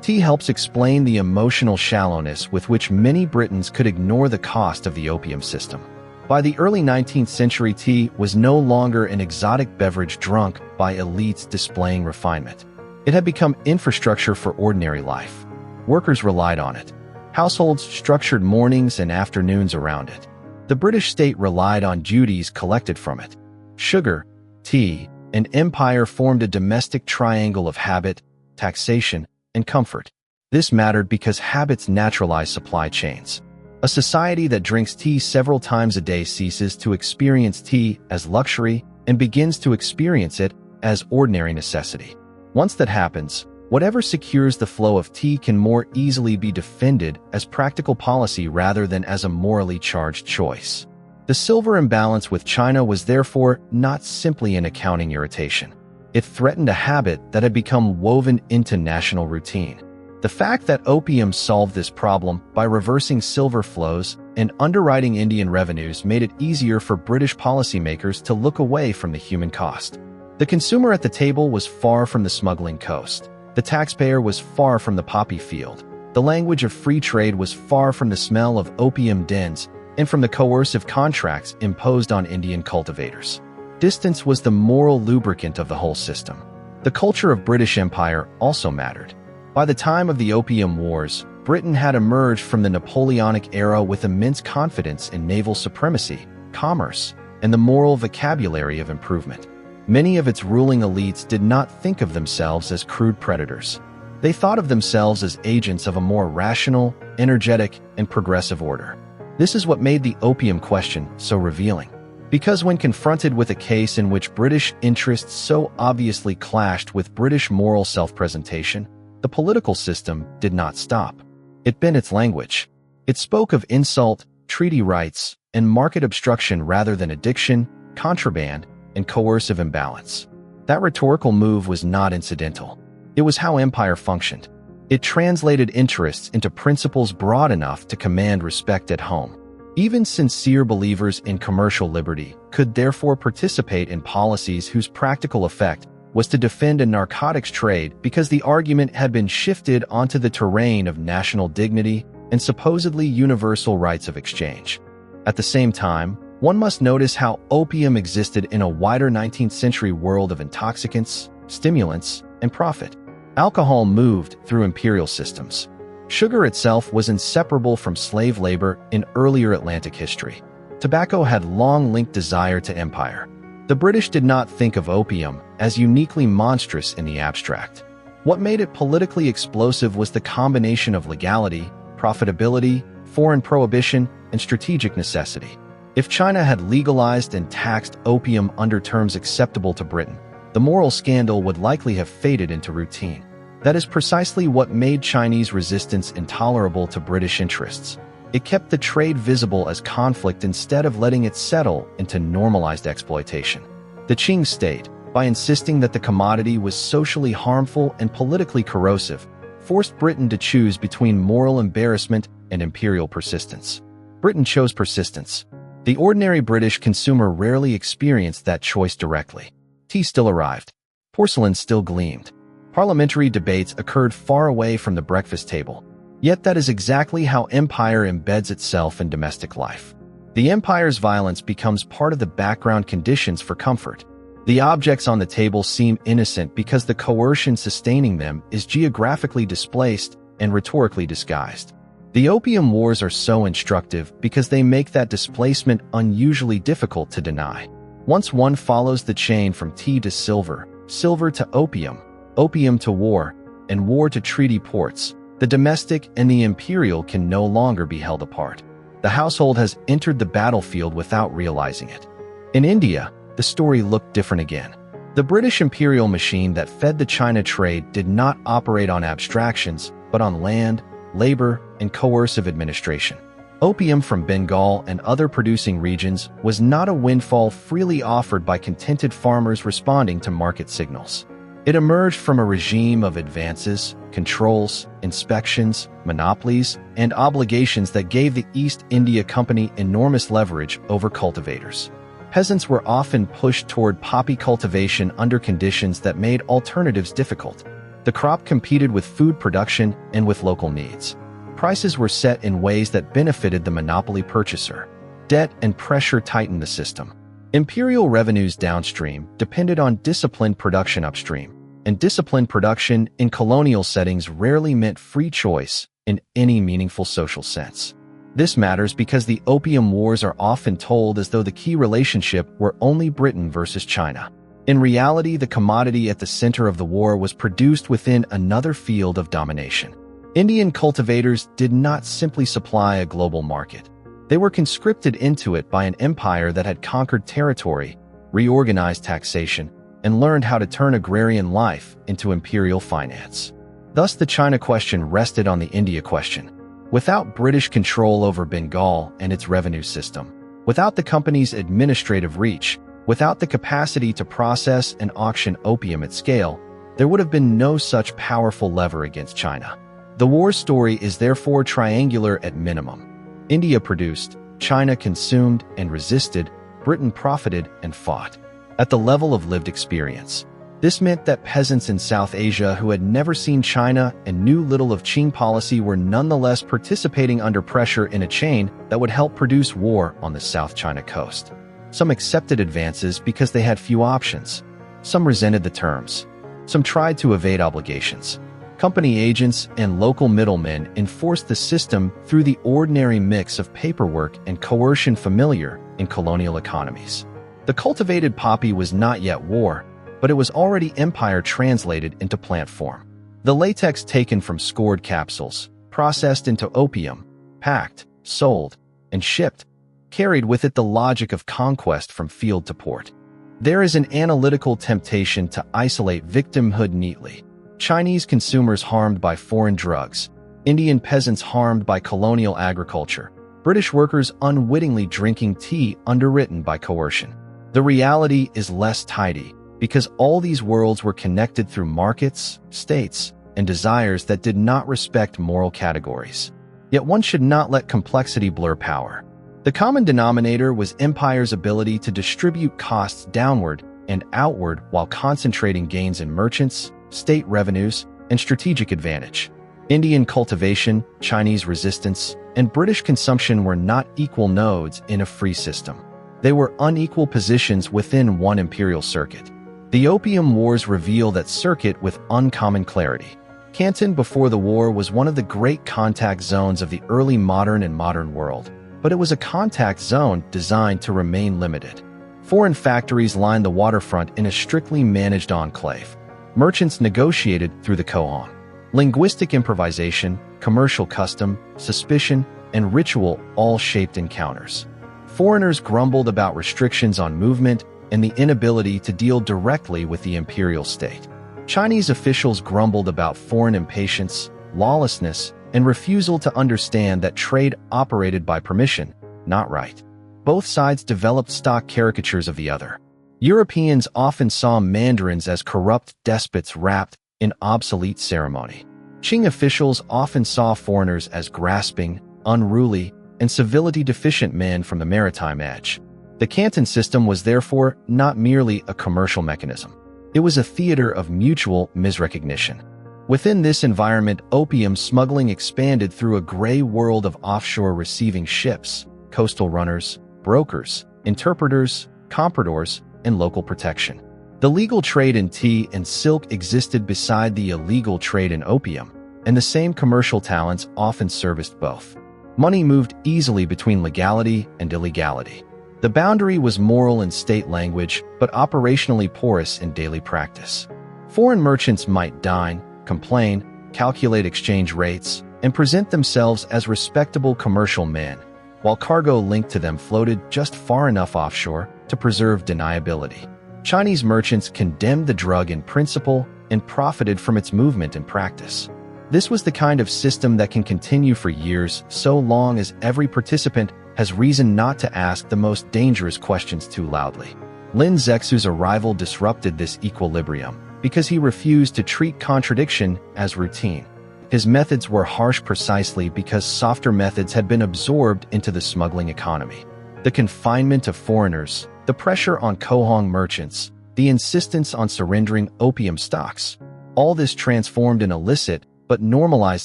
Tea helps explain the emotional shallowness with which many Britons could ignore the cost of the opium system. By the early 19th century, tea was no longer an exotic beverage drunk by elites displaying refinement. It had become infrastructure for ordinary life. Workers relied on it. Households structured mornings and afternoons around it. The British state relied on duties collected from it. Sugar, tea, and empire formed a domestic triangle of habit, taxation, and comfort. This mattered because habits naturalize supply chains. A society that drinks tea several times a day ceases to experience tea as luxury and begins to experience it as ordinary necessity. Once that happens, whatever secures the flow of tea can more easily be defended as practical policy rather than as a morally charged choice. The silver imbalance with China was therefore not simply an accounting irritation. It threatened a habit that had become woven into national routine. The fact that opium solved this problem by reversing silver flows and underwriting Indian revenues made it easier for British policymakers to look away from the human cost. The consumer at the table was far from the smuggling coast. The taxpayer was far from the poppy field. The language of free trade was far from the smell of opium dens and from the coercive contracts imposed on Indian cultivators. Distance was the moral lubricant of the whole system. The culture of British Empire also mattered. By the time of the Opium Wars, Britain had emerged from the Napoleonic era with immense confidence in naval supremacy, commerce, and the moral vocabulary of improvement. Many of its ruling elites did not think of themselves as crude predators. They thought of themselves as agents of a more rational, energetic, and progressive order. This is what made the opium question so revealing. Because when confronted with a case in which British interests so obviously clashed with British moral self-presentation, the political system did not stop. It bent its language. It spoke of insult, treaty rights, and market obstruction rather than addiction, contraband, and coercive imbalance. That rhetorical move was not incidental. It was how empire functioned. It translated interests into principles broad enough to command respect at home. Even sincere believers in commercial liberty could therefore participate in policies whose practical effect was to defend a narcotics trade because the argument had been shifted onto the terrain of national dignity and supposedly universal rights of exchange. At the same time, one must notice how opium existed in a wider 19th century world of intoxicants, stimulants, and profit. Alcohol moved through imperial systems. Sugar itself was inseparable from slave labor in earlier Atlantic history. Tobacco had long linked desire to empire. The British did not think of opium as uniquely monstrous in the abstract. What made it politically explosive was the combination of legality, profitability, foreign prohibition, and strategic necessity. If China had legalized and taxed opium under terms acceptable to Britain, the moral scandal would likely have faded into routine. That is precisely what made Chinese resistance intolerable to British interests. It kept the trade visible as conflict instead of letting it settle into normalized exploitation. The Qing state, by insisting that the commodity was socially harmful and politically corrosive, forced Britain to choose between moral embarrassment and imperial persistence. Britain chose persistence. The ordinary British consumer rarely experienced that choice directly. Tea still arrived. Porcelain still gleamed. Parliamentary debates occurred far away from the breakfast table. Yet that is exactly how empire embeds itself in domestic life. The empire's violence becomes part of the background conditions for comfort. The objects on the table seem innocent because the coercion sustaining them is geographically displaced and rhetorically disguised. The Opium Wars are so instructive because they make that displacement unusually difficult to deny. Once one follows the chain from tea to silver, silver to opium, opium to war, and war to treaty ports, the domestic and the imperial can no longer be held apart. The household has entered the battlefield without realizing it. In India, the story looked different again. The British imperial machine that fed the China trade did not operate on abstractions, but on land, labor, and coercive administration. Opium from Bengal and other producing regions was not a windfall freely offered by contented farmers responding to market signals. It emerged from a regime of advances, controls, inspections, monopolies, and obligations that gave the East India Company enormous leverage over cultivators. Peasants were often pushed toward poppy cultivation under conditions that made alternatives difficult. The crop competed with food production and with local needs. Prices were set in ways that benefited the monopoly purchaser. Debt and pressure tightened the system. Imperial revenues downstream depended on disciplined production upstream, and disciplined production in colonial settings rarely meant free choice in any meaningful social sense. This matters because the Opium Wars are often told as though the key relationship were only Britain versus China. In reality, the commodity at the center of the war was produced within another field of domination. Indian cultivators did not simply supply a global market. They were conscripted into it by an empire that had conquered territory, reorganized taxation, and learned how to turn agrarian life into imperial finance. Thus, the China question rested on the India question. Without British control over Bengal and its revenue system, without the company's administrative reach, without the capacity to process and auction opium at scale, there would have been no such powerful lever against China. The war story is therefore triangular at minimum. India produced, China consumed and resisted, Britain profited and fought. At the level of lived experience, this meant that peasants in South Asia who had never seen China and knew little of Qing policy were nonetheless participating under pressure in a chain that would help produce war on the South China coast. Some accepted advances because they had few options. Some resented the terms. Some tried to evade obligations. Company agents and local middlemen enforced the system through the ordinary mix of paperwork and coercion familiar in colonial economies. The cultivated poppy was not yet war, but it was already empire translated into plant form. The latex taken from scored capsules, processed into opium, packed, sold, and shipped, carried with it the logic of conquest from field to port. There is an analytical temptation to isolate victimhood neatly. Chinese consumers harmed by foreign drugs, Indian peasants harmed by colonial agriculture, British workers unwittingly drinking tea underwritten by coercion. The reality is less tidy, because all these worlds were connected through markets, states, and desires that did not respect moral categories. Yet one should not let complexity blur power. The common denominator was empire's ability to distribute costs downward and outward while concentrating gains in merchants, state revenues, and strategic advantage. Indian cultivation, Chinese resistance, and British consumption were not equal nodes in a free system. They were unequal positions within one imperial circuit. The Opium Wars reveal that circuit with uncommon clarity. Canton before the war was one of the great contact zones of the early modern and modern world, but it was a contact zone designed to remain limited. Foreign factories lined the waterfront in a strictly managed enclave. Merchants negotiated through the koan. Linguistic improvisation, commercial custom, suspicion, and ritual all shaped encounters. Foreigners grumbled about restrictions on movement and the inability to deal directly with the imperial state. Chinese officials grumbled about foreign impatience, lawlessness, and refusal to understand that trade operated by permission, not right. Both sides developed stock caricatures of the other. Europeans often saw mandarins as corrupt despots wrapped in obsolete ceremony. Qing officials often saw foreigners as grasping, unruly, and civility-deficient men from the maritime edge. The Canton system was therefore not merely a commercial mechanism. It was a theater of mutual misrecognition. Within this environment, opium smuggling expanded through a gray world of offshore receiving ships, coastal runners, brokers, interpreters, compradors, and local protection. The legal trade in tea and silk existed beside the illegal trade in opium, and the same commercial talents often serviced both. Money moved easily between legality and illegality. The boundary was moral in state language, but operationally porous in daily practice. Foreign merchants might dine, complain, calculate exchange rates, and present themselves as respectable commercial men, while cargo linked to them floated just far enough offshore to preserve deniability. Chinese merchants condemned the drug in principle and profited from its movement in practice. This was the kind of system that can continue for years so long as every participant has reason not to ask the most dangerous questions too loudly. Lin Zexu's arrival disrupted this equilibrium. because he refused to treat contradiction as routine. His methods were harsh precisely because softer methods had been absorbed into the smuggling economy. The confinement of foreigners, the pressure on cohong merchants, the insistence on surrendering opium stocks, all this transformed an illicit but normalized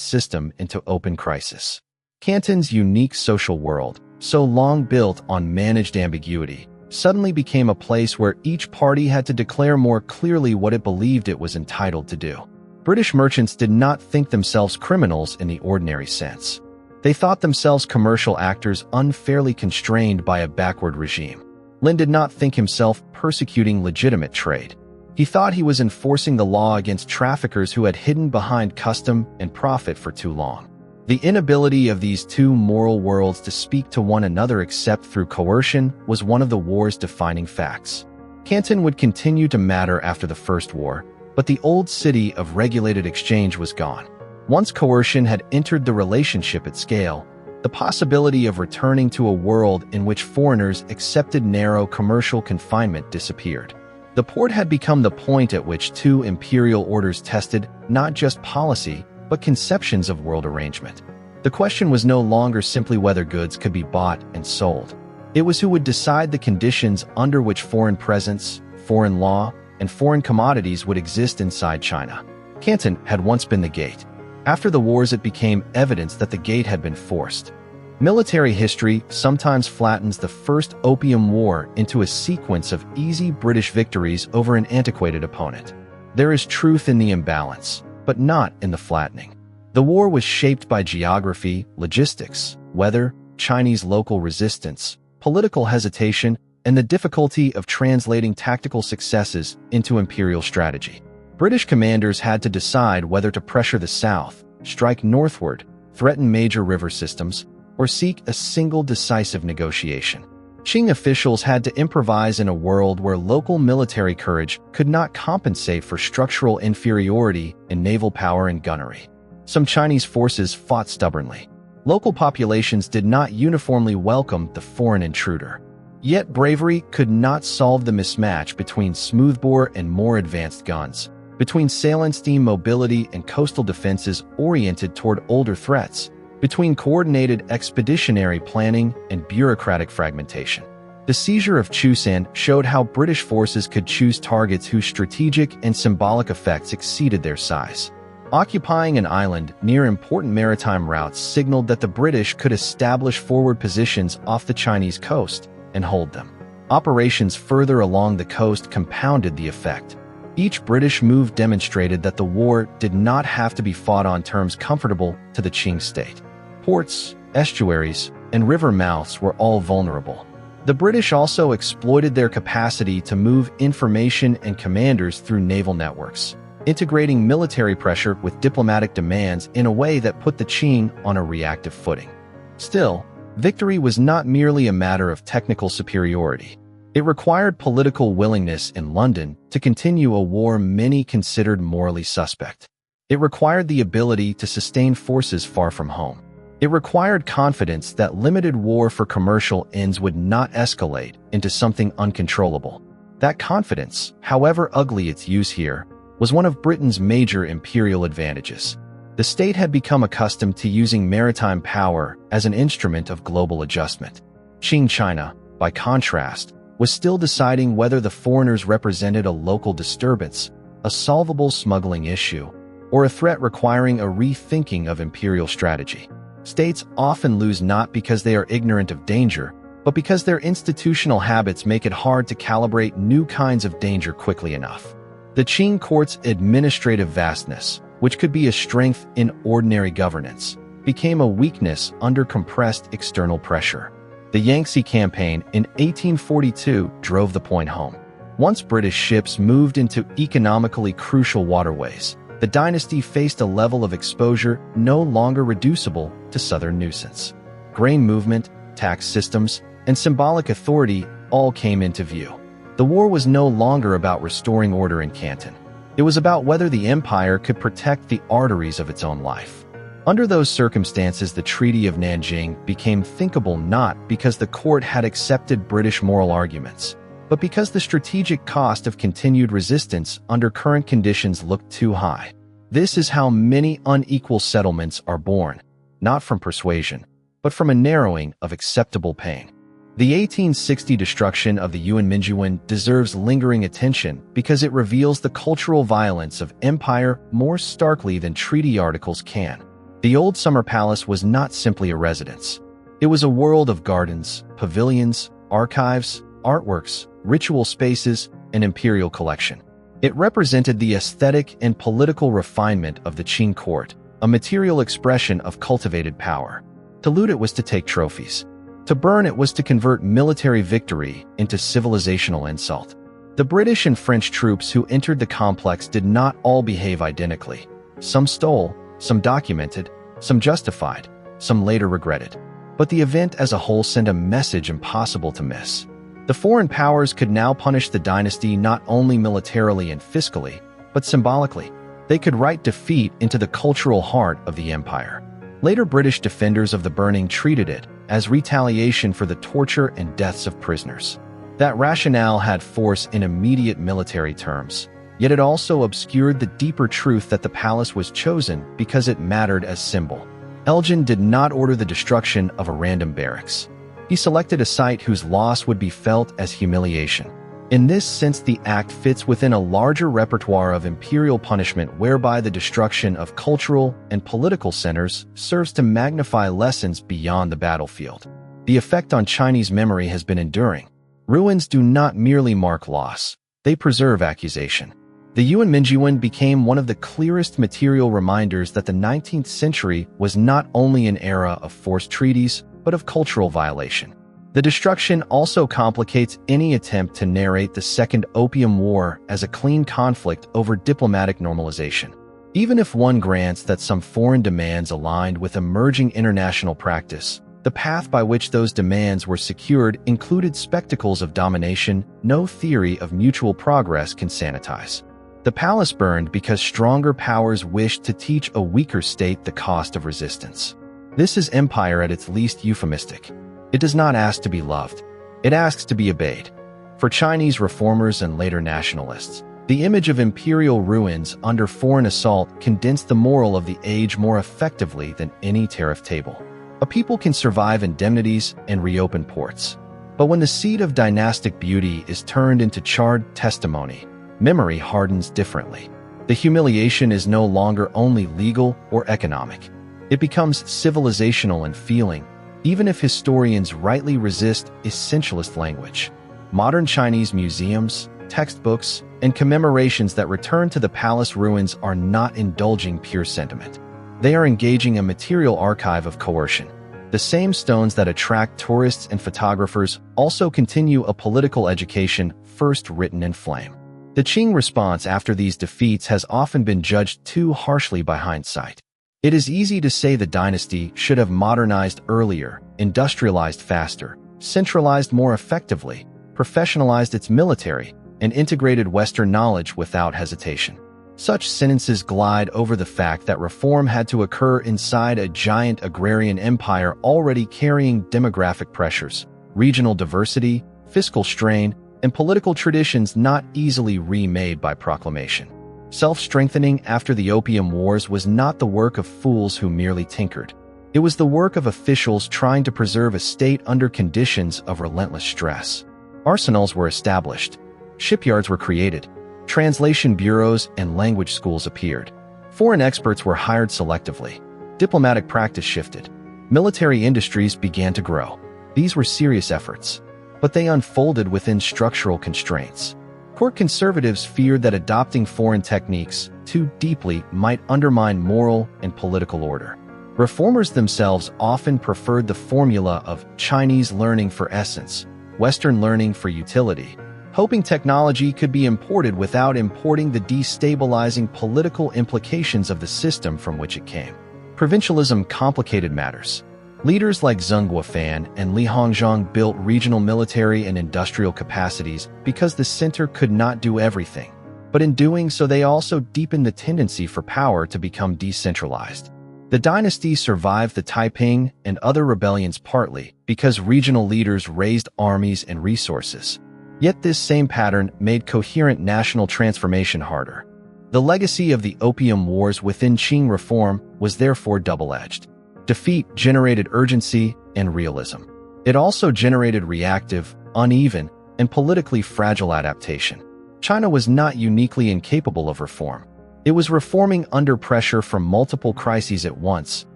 system into open crisis. Canton's unique social world, so long built on managed ambiguity, suddenly became a place where each party had to declare more clearly what it believed it was entitled to do. British merchants did not think themselves criminals in the ordinary sense. They thought themselves commercial actors unfairly constrained by a backward regime. Lin did not think himself persecuting legitimate trade. He thought he was enforcing the law against traffickers who had hidden behind custom and profit for too long. The inability of these two moral worlds to speak to one another except through coercion was one of the war's defining facts. Canton would continue to matter after the First War, but the old city of regulated exchange was gone. Once coercion had entered the relationship at scale, the possibility of returning to a world in which foreigners accepted narrow commercial confinement disappeared. The port had become the point at which two imperial orders tested not just policy, but conceptions of world arrangement. The question was no longer simply whether goods could be bought and sold. It was who would decide the conditions under which foreign presence, foreign law, and foreign commodities would exist inside China. Canton had once been the gate. After the wars, it became evidence that the gate had been forced. Military history sometimes flattens the First Opium War into a sequence of easy British victories over an antiquated opponent. There is truth in the imbalance, but not in the flattening. The war was shaped by geography, logistics, weather, Chinese local resistance, political hesitation, and the difficulty of translating tactical successes into imperial strategy. British commanders had to decide whether to pressure the south, strike northward, threaten major river systems, or seek a single decisive negotiation. Qing officials had to improvise in a world where local military courage could not compensate for structural inferiority in naval power and gunnery. Some Chinese forces fought stubbornly. Local populations did not uniformly welcome the foreign intruder. Yet bravery could not solve the mismatch between smoothbore and more advanced guns, between sail and steam mobility and coastal defenses oriented toward older threats, between coordinated expeditionary planning and bureaucratic fragmentation. The seizure of Chusan showed how British forces could choose targets whose strategic and symbolic effects exceeded their size. Occupying an island near important maritime routes signaled that the British could establish forward positions off the Chinese coast and hold them. Operations further along the coast compounded the effect. Each British move demonstrated that the war did not have to be fought on terms comfortable to the Qing state. Ports, estuaries, and river mouths were all vulnerable. The British also exploited their capacity to move information and commanders through naval networks, integrating military pressure with diplomatic demands in a way that put the Qing on a reactive footing. Still, victory was not merely a matter of technical superiority. It required political willingness in London to continue a war many considered morally suspect. It required the ability to sustain forces far from home. It required confidence that limited war for commercial ends would not escalate into something uncontrollable. That confidence, however ugly its use here, was one of Britain's major imperial advantages. The state had become accustomed to using maritime power as an instrument of global adjustment. Qing China, by contrast, was still deciding whether the foreigners represented a local disturbance, a solvable smuggling issue, or a threat requiring a rethinking of imperial strategy. States often lose not because they are ignorant of danger, but because their institutional habits make it hard to calibrate new kinds of danger quickly enough. The Qing court's administrative vastness, which could be a strength in ordinary governance, became a weakness under compressed external pressure. The Yangtze campaign in 1842 drove the point home. Once British ships moved into economically crucial waterways, the dynasty faced a level of exposure no longer reducible to southern nuisance. Grain movement, tax systems, and symbolic authority all came into view. The war was no longer about restoring order in Canton. It was about whether the empire could protect the arteries of its own life. Under those circumstances, the Treaty of Nanjing became thinkable not because the court had accepted British moral arguments, but because the strategic cost of continued resistance under current conditions looked too high. This is how many unequal settlements are born, not from persuasion, but from a narrowing of acceptable pain. The 1860 destruction of the Yuan Mingyuan deserves lingering attention because it reveals the cultural violence of empire more starkly than treaty articles can. The old summer palace was not simply a residence. It was a world of gardens, pavilions, archives, artworks, ritual spaces, and imperial collection. It represented the aesthetic and political refinement of the Qing court, a material expression of cultivated power. To loot it was to take trophies. To burn it was to convert military victory into civilizational insult. The British and French troops who entered the complex did not all behave identically. Some stole, some documented, some justified, some later regretted. But the event as a whole sent a message impossible to miss. The foreign powers could now punish the dynasty not only militarily and fiscally, but symbolically. They could write defeat into the cultural heart of the empire. Later British defenders of the burning treated it as retaliation for the torture and deaths of prisoners. That rationale had force in immediate military terms, yet it also obscured the deeper truth that the palace was chosen because it mattered as symbol. Elgin did not order the destruction of a random barracks. He selected a site whose loss would be felt as humiliation. In this sense, the act fits within a larger repertoire of imperial punishment whereby the destruction of cultural and political centers serves to magnify lessons beyond the battlefield. The effect on Chinese memory has been enduring. Ruins do not merely mark loss, they preserve accusation. The Yuan Mingyuan became one of the clearest material reminders that the 19th century was not only an era of forced treaties, but of cultural violation. The destruction also complicates any attempt to narrate the Second Opium War as a clean conflict over diplomatic normalization. Even if one grants that some foreign demands aligned with emerging international practice, the path by which those demands were secured included spectacles of domination no theory of mutual progress can sanitize. The palace burned because stronger powers wished to teach a weaker state the cost of resistance. This is empire at its least euphemistic. It does not ask to be loved. It asks to be obeyed. For Chinese reformers and later nationalists, the image of imperial ruins under foreign assault condensed the moral of the age more effectively than any tariff table. A people can survive indemnities and reopen ports. But when the seed of dynastic beauty is turned into charred testimony, memory hardens differently. The humiliation is no longer only legal or economic. It becomes civilizational in feeling, even if historians rightly resist essentialist language. Modern Chinese museums, textbooks, and commemorations that return to the palace ruins are not indulging pure sentiment. They are engaging a material archive of coercion. The same stones that attract tourists and photographers also continue a political education first written in flame. The Qing response after these defeats has often been judged too harshly by hindsight. It is easy to say the dynasty should have modernized earlier, industrialized faster, centralized more effectively, professionalized its military, and integrated Western knowledge without hesitation. Such sentences glide over the fact that reform had to occur inside a giant agrarian empire already carrying demographic pressures, regional diversity, fiscal strain, and political traditions not easily remade by proclamation. Self-strengthening after the Opium Wars was not the work of fools who merely tinkered. It was the work of officials trying to preserve a state under conditions of relentless stress. Arsenals were established. Shipyards were created. Translation bureaus and language schools appeared. Foreign experts were hired selectively. Diplomatic practice shifted. Military industries began to grow. These were serious efforts, but they unfolded within structural constraints. Court conservatives feared that adopting foreign techniques too deeply might undermine moral and political order. Reformers themselves often preferred the formula of Chinese learning for essence, Western learning for utility, hoping technology could be imported without importing the destabilizing political implications of the system from which it came. Provincialism complicated matters. Leaders like Zheng Guofan and Li Hongzhang built regional military and industrial capacities because the center could not do everything. But in doing so, they also deepened the tendency for power to become decentralized. The dynasty survived the Taiping and other rebellions partly because regional leaders raised armies and resources. Yet this same pattern made coherent national transformation harder. The legacy of the Opium Wars within Qing reform was therefore double-edged. Defeat generated urgency and realism. It also generated reactive, uneven, and politically fragile adaptation. China was not uniquely incapable of reform. It was reforming under pressure from multiple crises at once,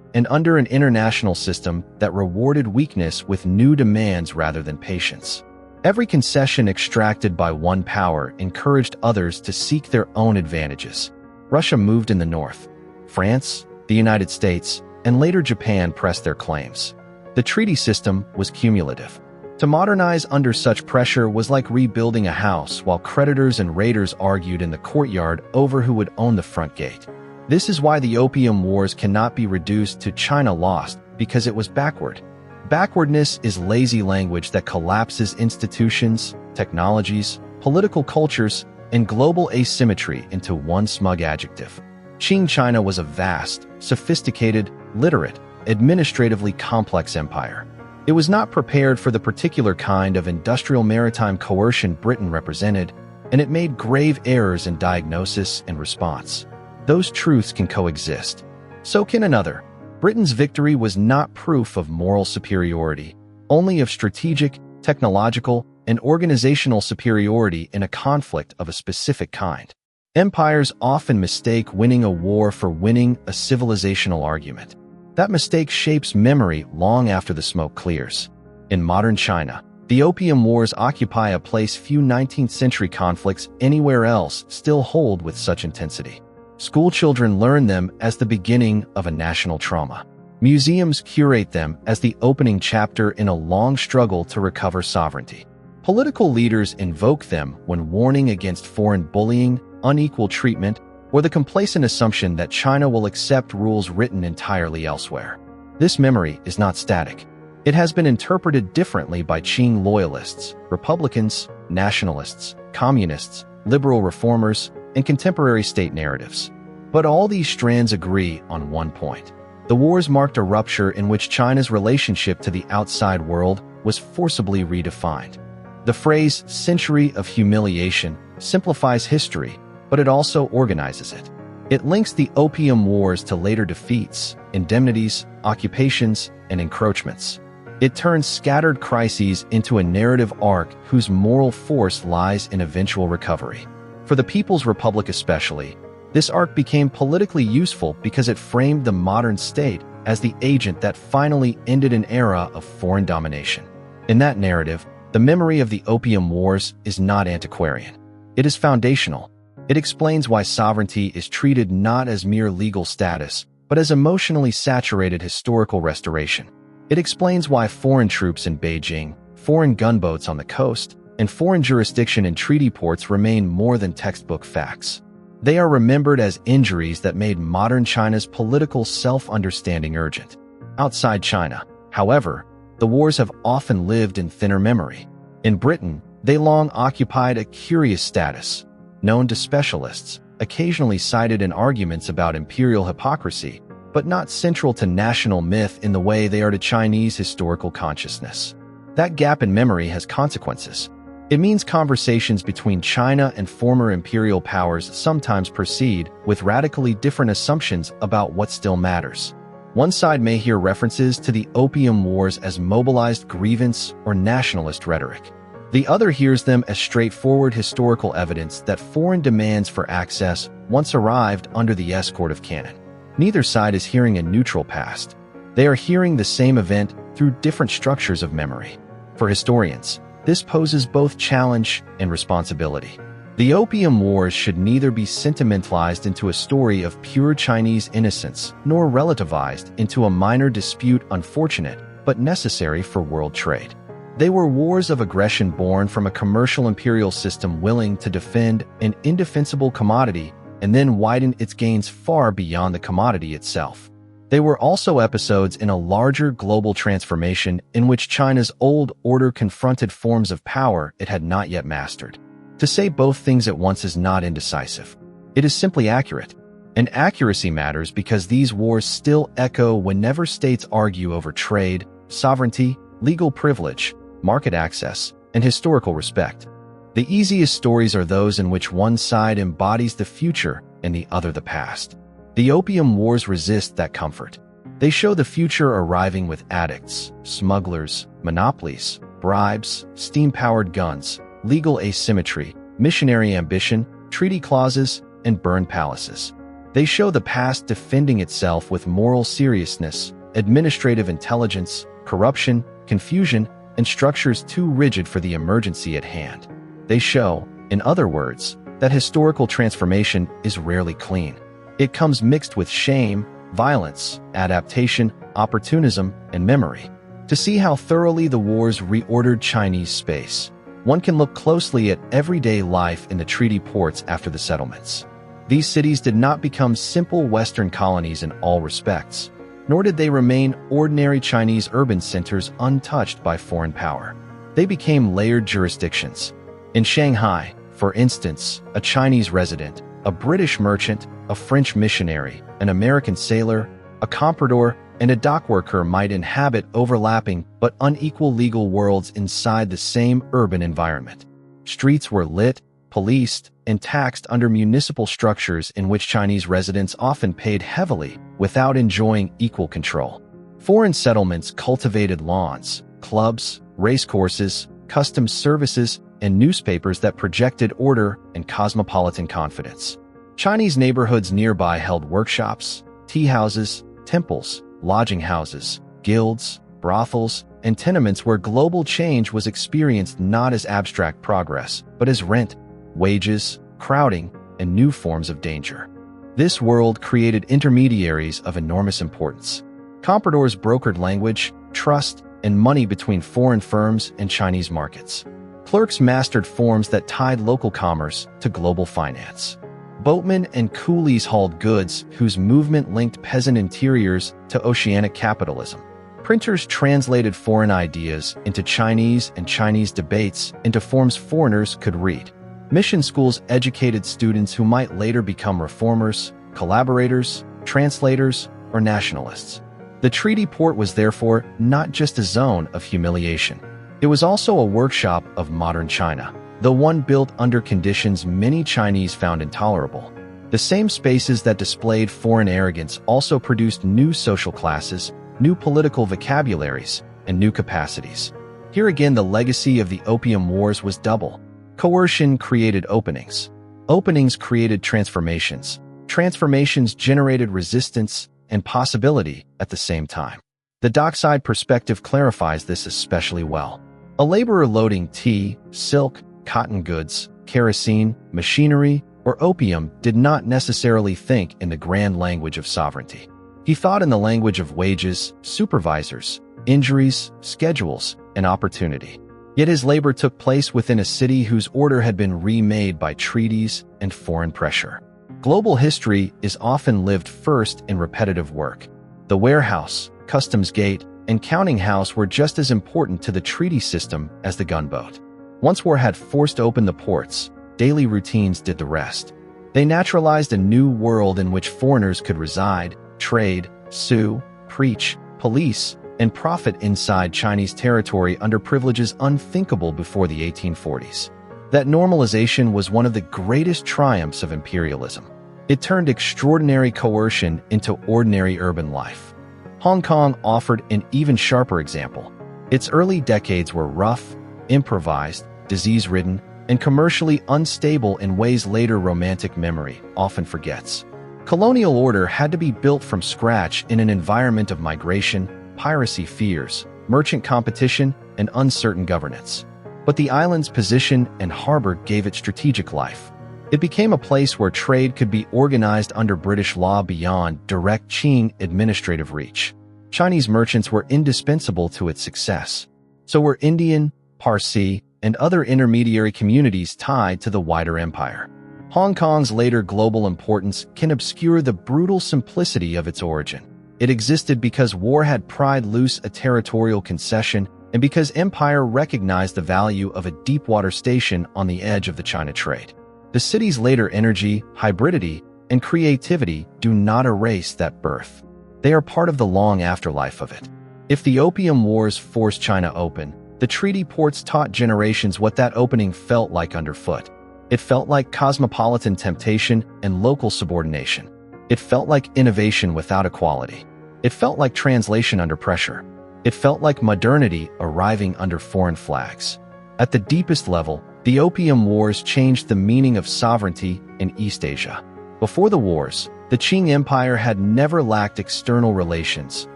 and under an international system that rewarded weakness with new demands rather than patience. Every concession extracted by one power encouraged others to seek their own advantages. Russia moved in the north. France, the United States, and later Japan pressed their claims. The treaty system was cumulative. To modernize under such pressure was like rebuilding a house while creditors and raiders argued in the courtyard over who would own the front gate. This is why the Opium Wars cannot be reduced to China lost, because it was backward. Backwardness is lazy language that collapses institutions, technologies, political cultures, and global asymmetry into one smug adjective. Qing China was a vast, sophisticated, literate, administratively complex empire. It was not prepared for the particular kind of industrial maritime coercion Britain represented, and it made grave errors in diagnosis and response. Those truths can coexist. So can another. Britain's victory was not proof of moral superiority, only of strategic, technological, and organizational superiority in a conflict of a specific kind. Empires often mistake winning a war for winning a civilizational argument. That mistake shapes memory long after the smoke clears. In modern China, the Opium Wars occupy a place few 19th-century conflicts anywhere else still hold with such intensity. Schoolchildren learn them as the beginning of a national trauma. Museums curate them as the opening chapter in a long struggle to recover sovereignty. Political leaders invoke them when warning against foreign bullying, unequal treatment, or the complacent assumption that China will accept rules written entirely elsewhere. This memory is not static. It has been interpreted differently by Qing loyalists, Republicans, nationalists, communists, liberal reformers, and contemporary state narratives. But all these strands agree on one point. The wars marked a rupture in which China's relationship to the outside world was forcibly redefined. The phrase "century of humiliation" simplifies history, but it also organizes it. It links the Opium Wars to later defeats, indemnities, occupations, and encroachments. It turns scattered crises into a narrative arc whose moral force lies in eventual recovery. For the People's Republic especially, this arc became politically useful because it framed the modern state as the agent that finally ended an era of foreign domination. In that narrative, the memory of the Opium Wars is not antiquarian. It is foundational. It explains why sovereignty is treated not as mere legal status, but as emotionally saturated historical restoration. It explains why foreign troops in Beijing, foreign gunboats on the coast, and foreign jurisdiction in treaty ports remain more than textbook facts. They are remembered as injuries that made modern China's political self-understanding urgent. Outside China, however, the wars have often lived in thinner memory. In Britain, they long occupied a curious status, known to specialists, occasionally cited in arguments about imperial hypocrisy, but not central to national myth in the way they are to Chinese historical consciousness. That gap in memory has consequences. It means conversations between China and former imperial powers sometimes proceed with radically different assumptions about what still matters. One side may hear references to the Opium Wars as mobilized grievance or nationalist rhetoric. The other hears them as straightforward historical evidence that foreign demands for access once arrived under the escort of Canton. Neither side is hearing a neutral past. They are hearing the same event through different structures of memory. For historians, this poses both challenge and responsibility. The Opium Wars should neither be sentimentalized into a story of pure Chinese innocence nor relativized into a minor dispute unfortunate but necessary for world trade. They were wars of aggression born from a commercial imperial system willing to defend an indefensible commodity and then widen its gains far beyond the commodity itself. They were also episodes in a larger global transformation in which China's old order confronted forms of power it had not yet mastered. To say both things at once is not indecisive. It is simply accurate. And accuracy matters because these wars still echo whenever states argue over trade, sovereignty, legal privilege, market access, and historical respect. The easiest stories are those in which one side embodies the future and the other the past. The Opium Wars resist that comfort. They show the future arriving with addicts, smugglers, monopolies, bribes, steam-powered guns, legal asymmetry, missionary ambition, treaty clauses, and burned palaces. They show the past defending itself with moral seriousness, administrative intelligence, corruption, confusion, and structures too rigid for the emergency at hand. They show, in other words, that historical transformation is rarely clean. It comes mixed with shame, violence, adaptation, opportunism, and memory. To see how thoroughly the wars reordered Chinese space, one can look closely at everyday life in the treaty ports after the settlements. These cities did not become simple Western colonies in all respects, nor did they remain ordinary Chinese urban centers untouched by foreign power. They became layered jurisdictions. In Shanghai, for instance, a Chinese resident, a British merchant, a French missionary, an American sailor, a comprador, and a dockworker might inhabit overlapping but unequal legal worlds inside the same urban environment. Streets were lit, policed, and taxed under municipal structures in which Chinese residents often paid heavily without enjoying equal control. Foreign settlements cultivated lawns, clubs, racecourses, customs services, and newspapers that projected order and cosmopolitan confidence. Chinese neighborhoods nearby held workshops, tea houses, temples, lodging houses, guilds, brothels, and tenements where global change was experienced not as abstract progress, but as rent, wages, crowding, and new forms of danger. This world created intermediaries of enormous importance. Compradors brokered language, trust, and money between foreign firms and Chinese markets. Clerks mastered forms that tied local commerce to global finance. Boatmen and coolies hauled goods whose movement linked peasant interiors to oceanic capitalism. Printers translated foreign ideas into Chinese and Chinese debates into forms foreigners could read. Mission schools educated students who might later become reformers, collaborators, translators, or nationalists. The treaty port was therefore not just a zone of humiliation. It was also a workshop of modern China, though one built under conditions many Chinese found intolerable. The same spaces that displayed foreign arrogance also produced new social classes, new political vocabularies, and new capacities. Here again, the legacy of the Opium Wars was double. Coercion created openings. Openings created transformations. Transformations generated resistance and possibility at the same time. The dockside perspective clarifies this especially well. A laborer loading tea, silk, cotton goods, kerosene, machinery, or opium did not necessarily think in the grand language of sovereignty. He thought in the language of wages, supervisors, injuries, schedules, and opportunity. Yet his labor took place within a city whose order had been remade by treaties and foreign pressure. Global history is often lived first in repetitive work. The warehouse, customs gate, and counting house were just as important to the treaty system as the gunboat. Once war had forced open the ports, daily routines did the rest. They naturalized a new world in which foreigners could reside, trade, sue, preach, police, and profit inside Chinese territory under privileges unthinkable before the 1840s. That normalization was one of the greatest triumphs of imperialism. It turned extraordinary coercion into ordinary urban life. Hong Kong offered an even sharper example. Its early decades were rough, improvised, disease-ridden, and commercially unstable in ways later romantic memory often forgets. Colonial order had to be built from scratch in an environment of migration, piracy fears, merchant competition, and uncertain governance. But the island's position and harbor gave it strategic life. It became a place where trade could be organized under British law beyond direct Qing administrative reach. Chinese merchants were indispensable to its success. So were Indian, Parsi, and other intermediary communities tied to the wider empire. Hong Kong's later global importance can obscure the brutal simplicity of its origin. It existed because war had pried loose a territorial concession and because empire recognized the value of a deep-water station on the edge of the China trade. The city's later energy, hybridity, and creativity do not erase that birth. They are part of the long afterlife of it. If the Opium Wars forced China open, The treaty ports taught generations what that opening felt like underfoot. It felt like cosmopolitan temptation and local subordination. It felt like innovation without equality. It felt like translation under pressure. It felt like modernity arriving under foreign flags. At the deepest level, the Opium Wars changed the meaning of sovereignty in East Asia. Before the wars, the Qing Empire had never lacked external relations,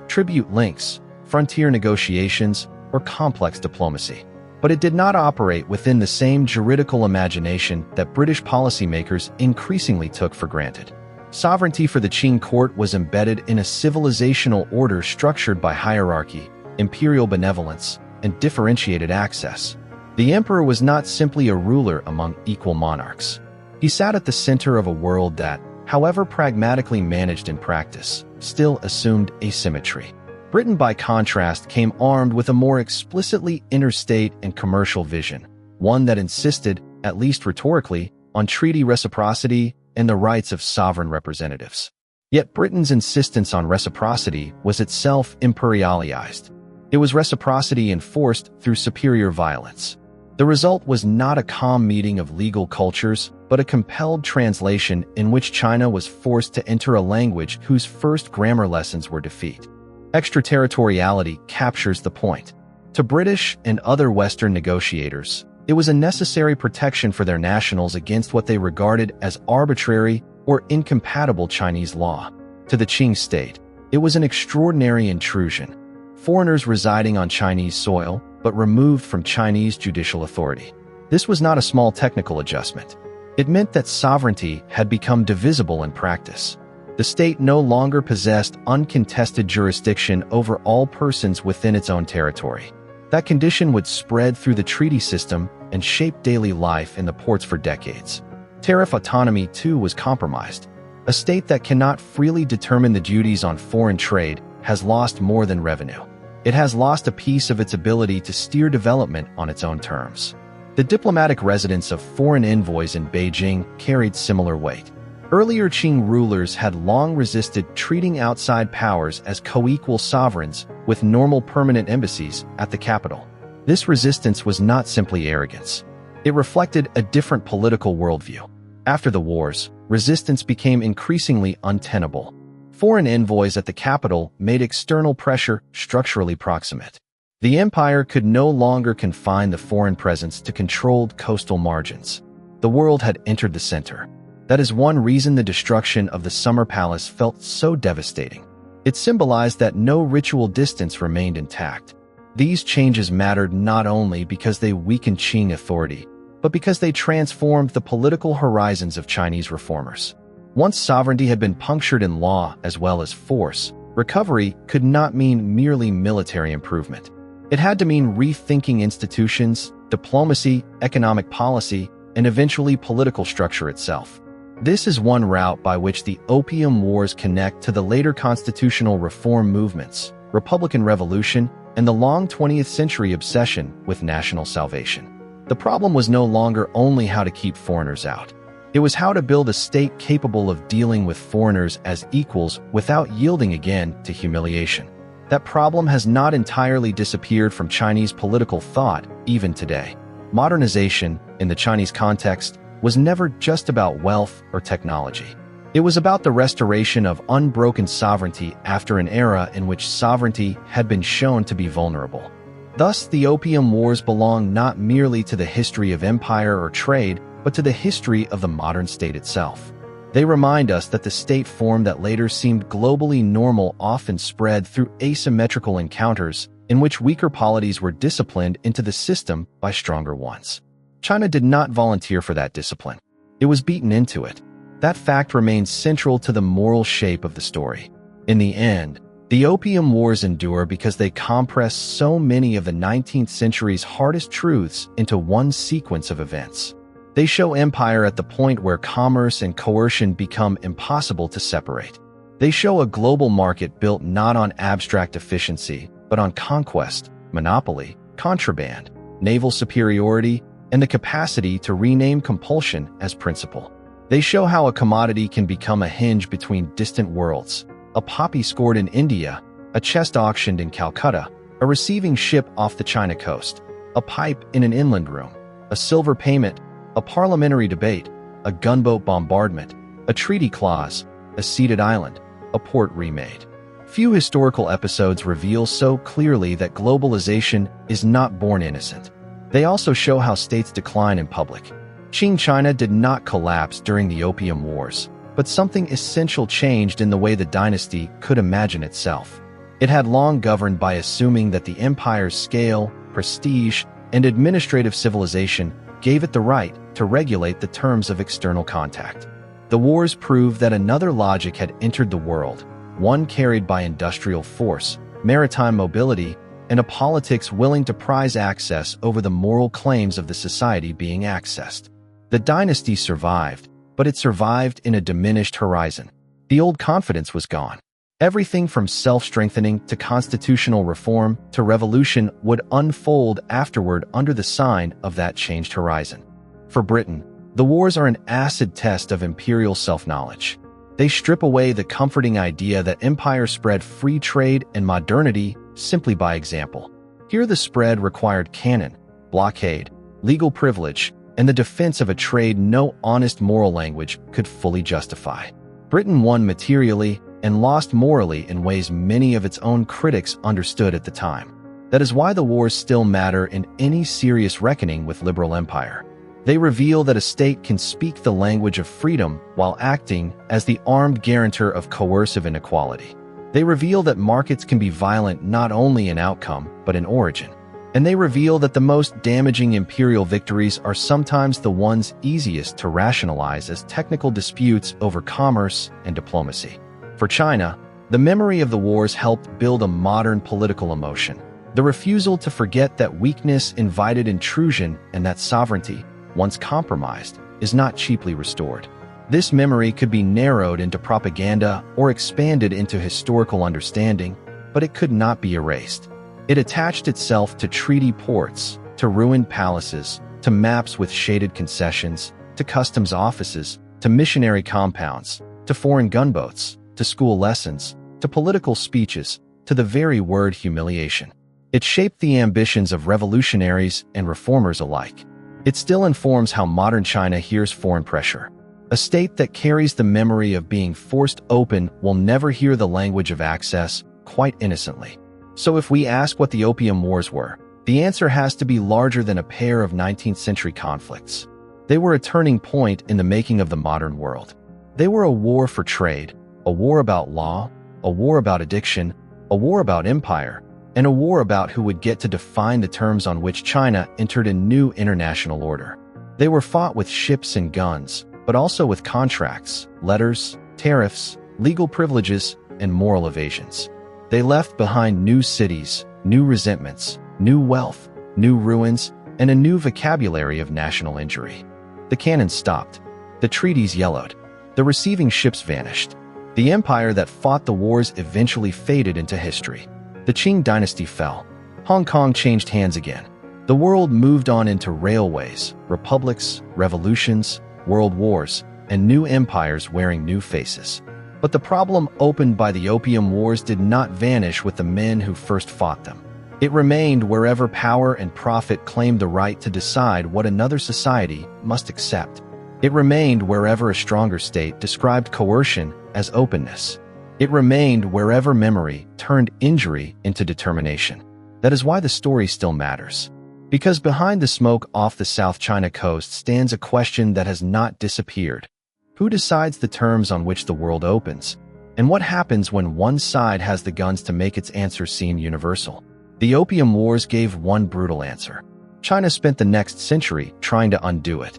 tribute links, frontier negotiations, or complex diplomacy. But it did not operate within the same juridical imagination that British policymakers increasingly took for granted. Sovereignty for the Qing court was embedded in a civilizational order structured by hierarchy, imperial benevolence, and differentiated access. The emperor was not simply a ruler among equal monarchs. He sat at the center of a world that, however pragmatically managed in practice, still assumed asymmetry. Britain, by contrast, came armed with a more explicitly interstate and commercial vision, one that insisted, at least rhetorically, on treaty reciprocity and the rights of sovereign representatives. Yet Britain's insistence on reciprocity was itself imperialized. It was reciprocity enforced through superior violence. The result was not a calm meeting of legal cultures, but a compelled translation in which China was forced to enter a language whose first grammar lessons were defeat. Extraterritoriality captures the point. To British and other Western negotiators, it was a necessary protection for their nationals against what they regarded as arbitrary or incompatible Chinese law. To the Qing state, it was an extraordinary intrusion. Foreigners residing on Chinese soil, but removed from Chinese judicial authority. This was not a small technical adjustment. It meant that sovereignty had become divisible in practice. The state no longer possessed uncontested jurisdiction over all persons within its own territory. That condition would spread through the treaty system and shape daily life in the ports for decades. Tariff autonomy, too, was compromised. A state that cannot freely determine the duties on foreign trade has lost more than revenue. It has lost a piece of its ability to steer development on its own terms. The diplomatic residence of foreign envoys in Beijing carried similar weight. Earlier Qing rulers had long resisted treating outside powers as co-equal sovereigns with normal permanent embassies at the capital. This resistance was not simply arrogance. It reflected a different political worldview. After the wars, resistance became increasingly untenable. Foreign envoys at the capital made external pressure structurally proximate. The empire could no longer confine the foreign presence to controlled coastal margins. The world had entered the center. That is one reason the destruction of the Summer Palace felt so devastating. It symbolized that no ritual distance remained intact. These changes mattered not only because they weakened Qing authority, but because they transformed the political horizons of Chinese reformers. Once sovereignty had been punctured in law as well as force, recovery could not mean merely military improvement. It had to mean rethinking institutions, diplomacy, economic policy, and eventually political structure itself. This is one route by which the Opium Wars connect to the later constitutional reform movements, Republican Revolution, and the long 20th century obsession with national salvation. The problem was no longer only how to keep foreigners out. It was how to build a state capable of dealing with foreigners as equals without yielding again to humiliation. That problem has not entirely disappeared from Chinese political thought even today. Modernization, in the Chinese context, was never just about wealth or technology. It was about the restoration of unbroken sovereignty after an era in which sovereignty had been shown to be vulnerable. Thus, the Opium Wars belong not merely to the history of empire or trade, but to the history of the modern state itself. They remind us that the state form that later seemed globally normal often spread through asymmetrical encounters in which weaker polities were disciplined into the system by stronger ones. China did not volunteer for that discipline. It was beaten into it. That fact remains central to the moral shape of the story. In the end, the Opium Wars endure because they compress so many of the 19th century's hardest truths into one sequence of events. They show empire at the point where commerce and coercion become impossible to separate. They show a global market built not on abstract efficiency, but on conquest, monopoly, contraband, naval superiority, and the capacity to rename compulsion as principle. They show how a commodity can become a hinge between distant worlds, a poppy scored in India, a chest auctioned in Calcutta, a receiving ship off the China coast. a pipe in an inland room, a silver payment, a parliamentary debate, a gunboat bombardment, a treaty clause, a ceded island, a port remade. Few historical episodes reveal so clearly that globalization is not born innocent. They also show how states decline in public. Qing China did not collapse during the Opium Wars, but something essential changed in the way the dynasty could imagine itself. It had long governed by assuming that the empire's scale, prestige, and administrative civilization gave it the right to regulate the terms of external contact. The wars proved that another logic had entered the world, one carried by industrial force, maritime mobility, and a politics willing to prize access over the moral claims of the society being accessed. The dynasty survived, but it survived in a diminished horizon. The old confidence was gone. Everything from self-strengthening to constitutional reform to revolution would unfold afterward under the sign of that changed horizon. For Britain, the wars are an acid test of imperial self-knowledge. They strip away the comforting idea that empire spread free trade and modernity simply by example. Here the spread required cannon, blockade, legal privilege, and the defense of a trade no honest moral language could fully justify. Britain won materially and lost morally in ways many of its own critics understood at the time. That is why the wars still matter in any serious reckoning with liberal empire. They reveal that a state can speak the language of freedom while acting as the armed guarantor of coercive inequality. They reveal that markets can be violent not only in outcome, but in origin. And they reveal that the most damaging imperial victories are sometimes the ones easiest to rationalize as technical disputes over commerce and diplomacy. For China, the memory of the wars helped build a modern political emotion. The refusal to forget that weakness invited intrusion and that sovereignty, once compromised, is not cheaply restored. This memory could be narrowed into propaganda or expanded into historical understanding, but it could not be erased. It attached itself to treaty ports, to ruined palaces, to maps with shaded concessions, to customs offices, to missionary compounds, to foreign gunboats, to school lessons, to political speeches, to the very word humiliation. It shaped the ambitions of revolutionaries and reformers alike. It still informs how modern China hears foreign pressure. A state that carries the memory of being forced open will never hear the language of access quite innocently. So if we ask what the Opium Wars were, the answer has to be larger than a pair of 19th century conflicts. They were a turning point in the making of the modern world. They were a war for trade, a war about law, a war about addiction, a war about empire, and a war about who would get to define the terms on which China entered a new international order. They were fought with ships and guns, but also with contracts, letters, tariffs, legal privileges, and moral evasions. They left behind new cities, new resentments, new wealth, new ruins, and a new vocabulary of national injury. The cannons stopped. The treaties yellowed. The receiving ships vanished. The empire that fought the wars eventually faded into history. The Qing dynasty fell. Hong Kong changed hands again. The world moved on into railways, republics, revolutions, world wars, and new empires wearing new faces. But the problem opened by the Opium Wars did not vanish with the men who first fought them. It remained wherever power and profit claimed the right to decide what another society must accept. It remained wherever a stronger state described coercion as openness. It remained wherever memory turned injury into determination. That is why the story still matters. Because behind the smoke off the South China coast stands a question that has not disappeared. Who decides the terms on which the world opens? And what happens when one side has the guns to make its answer seem universal? The Opium Wars gave one brutal answer. China spent the next century trying to undo it.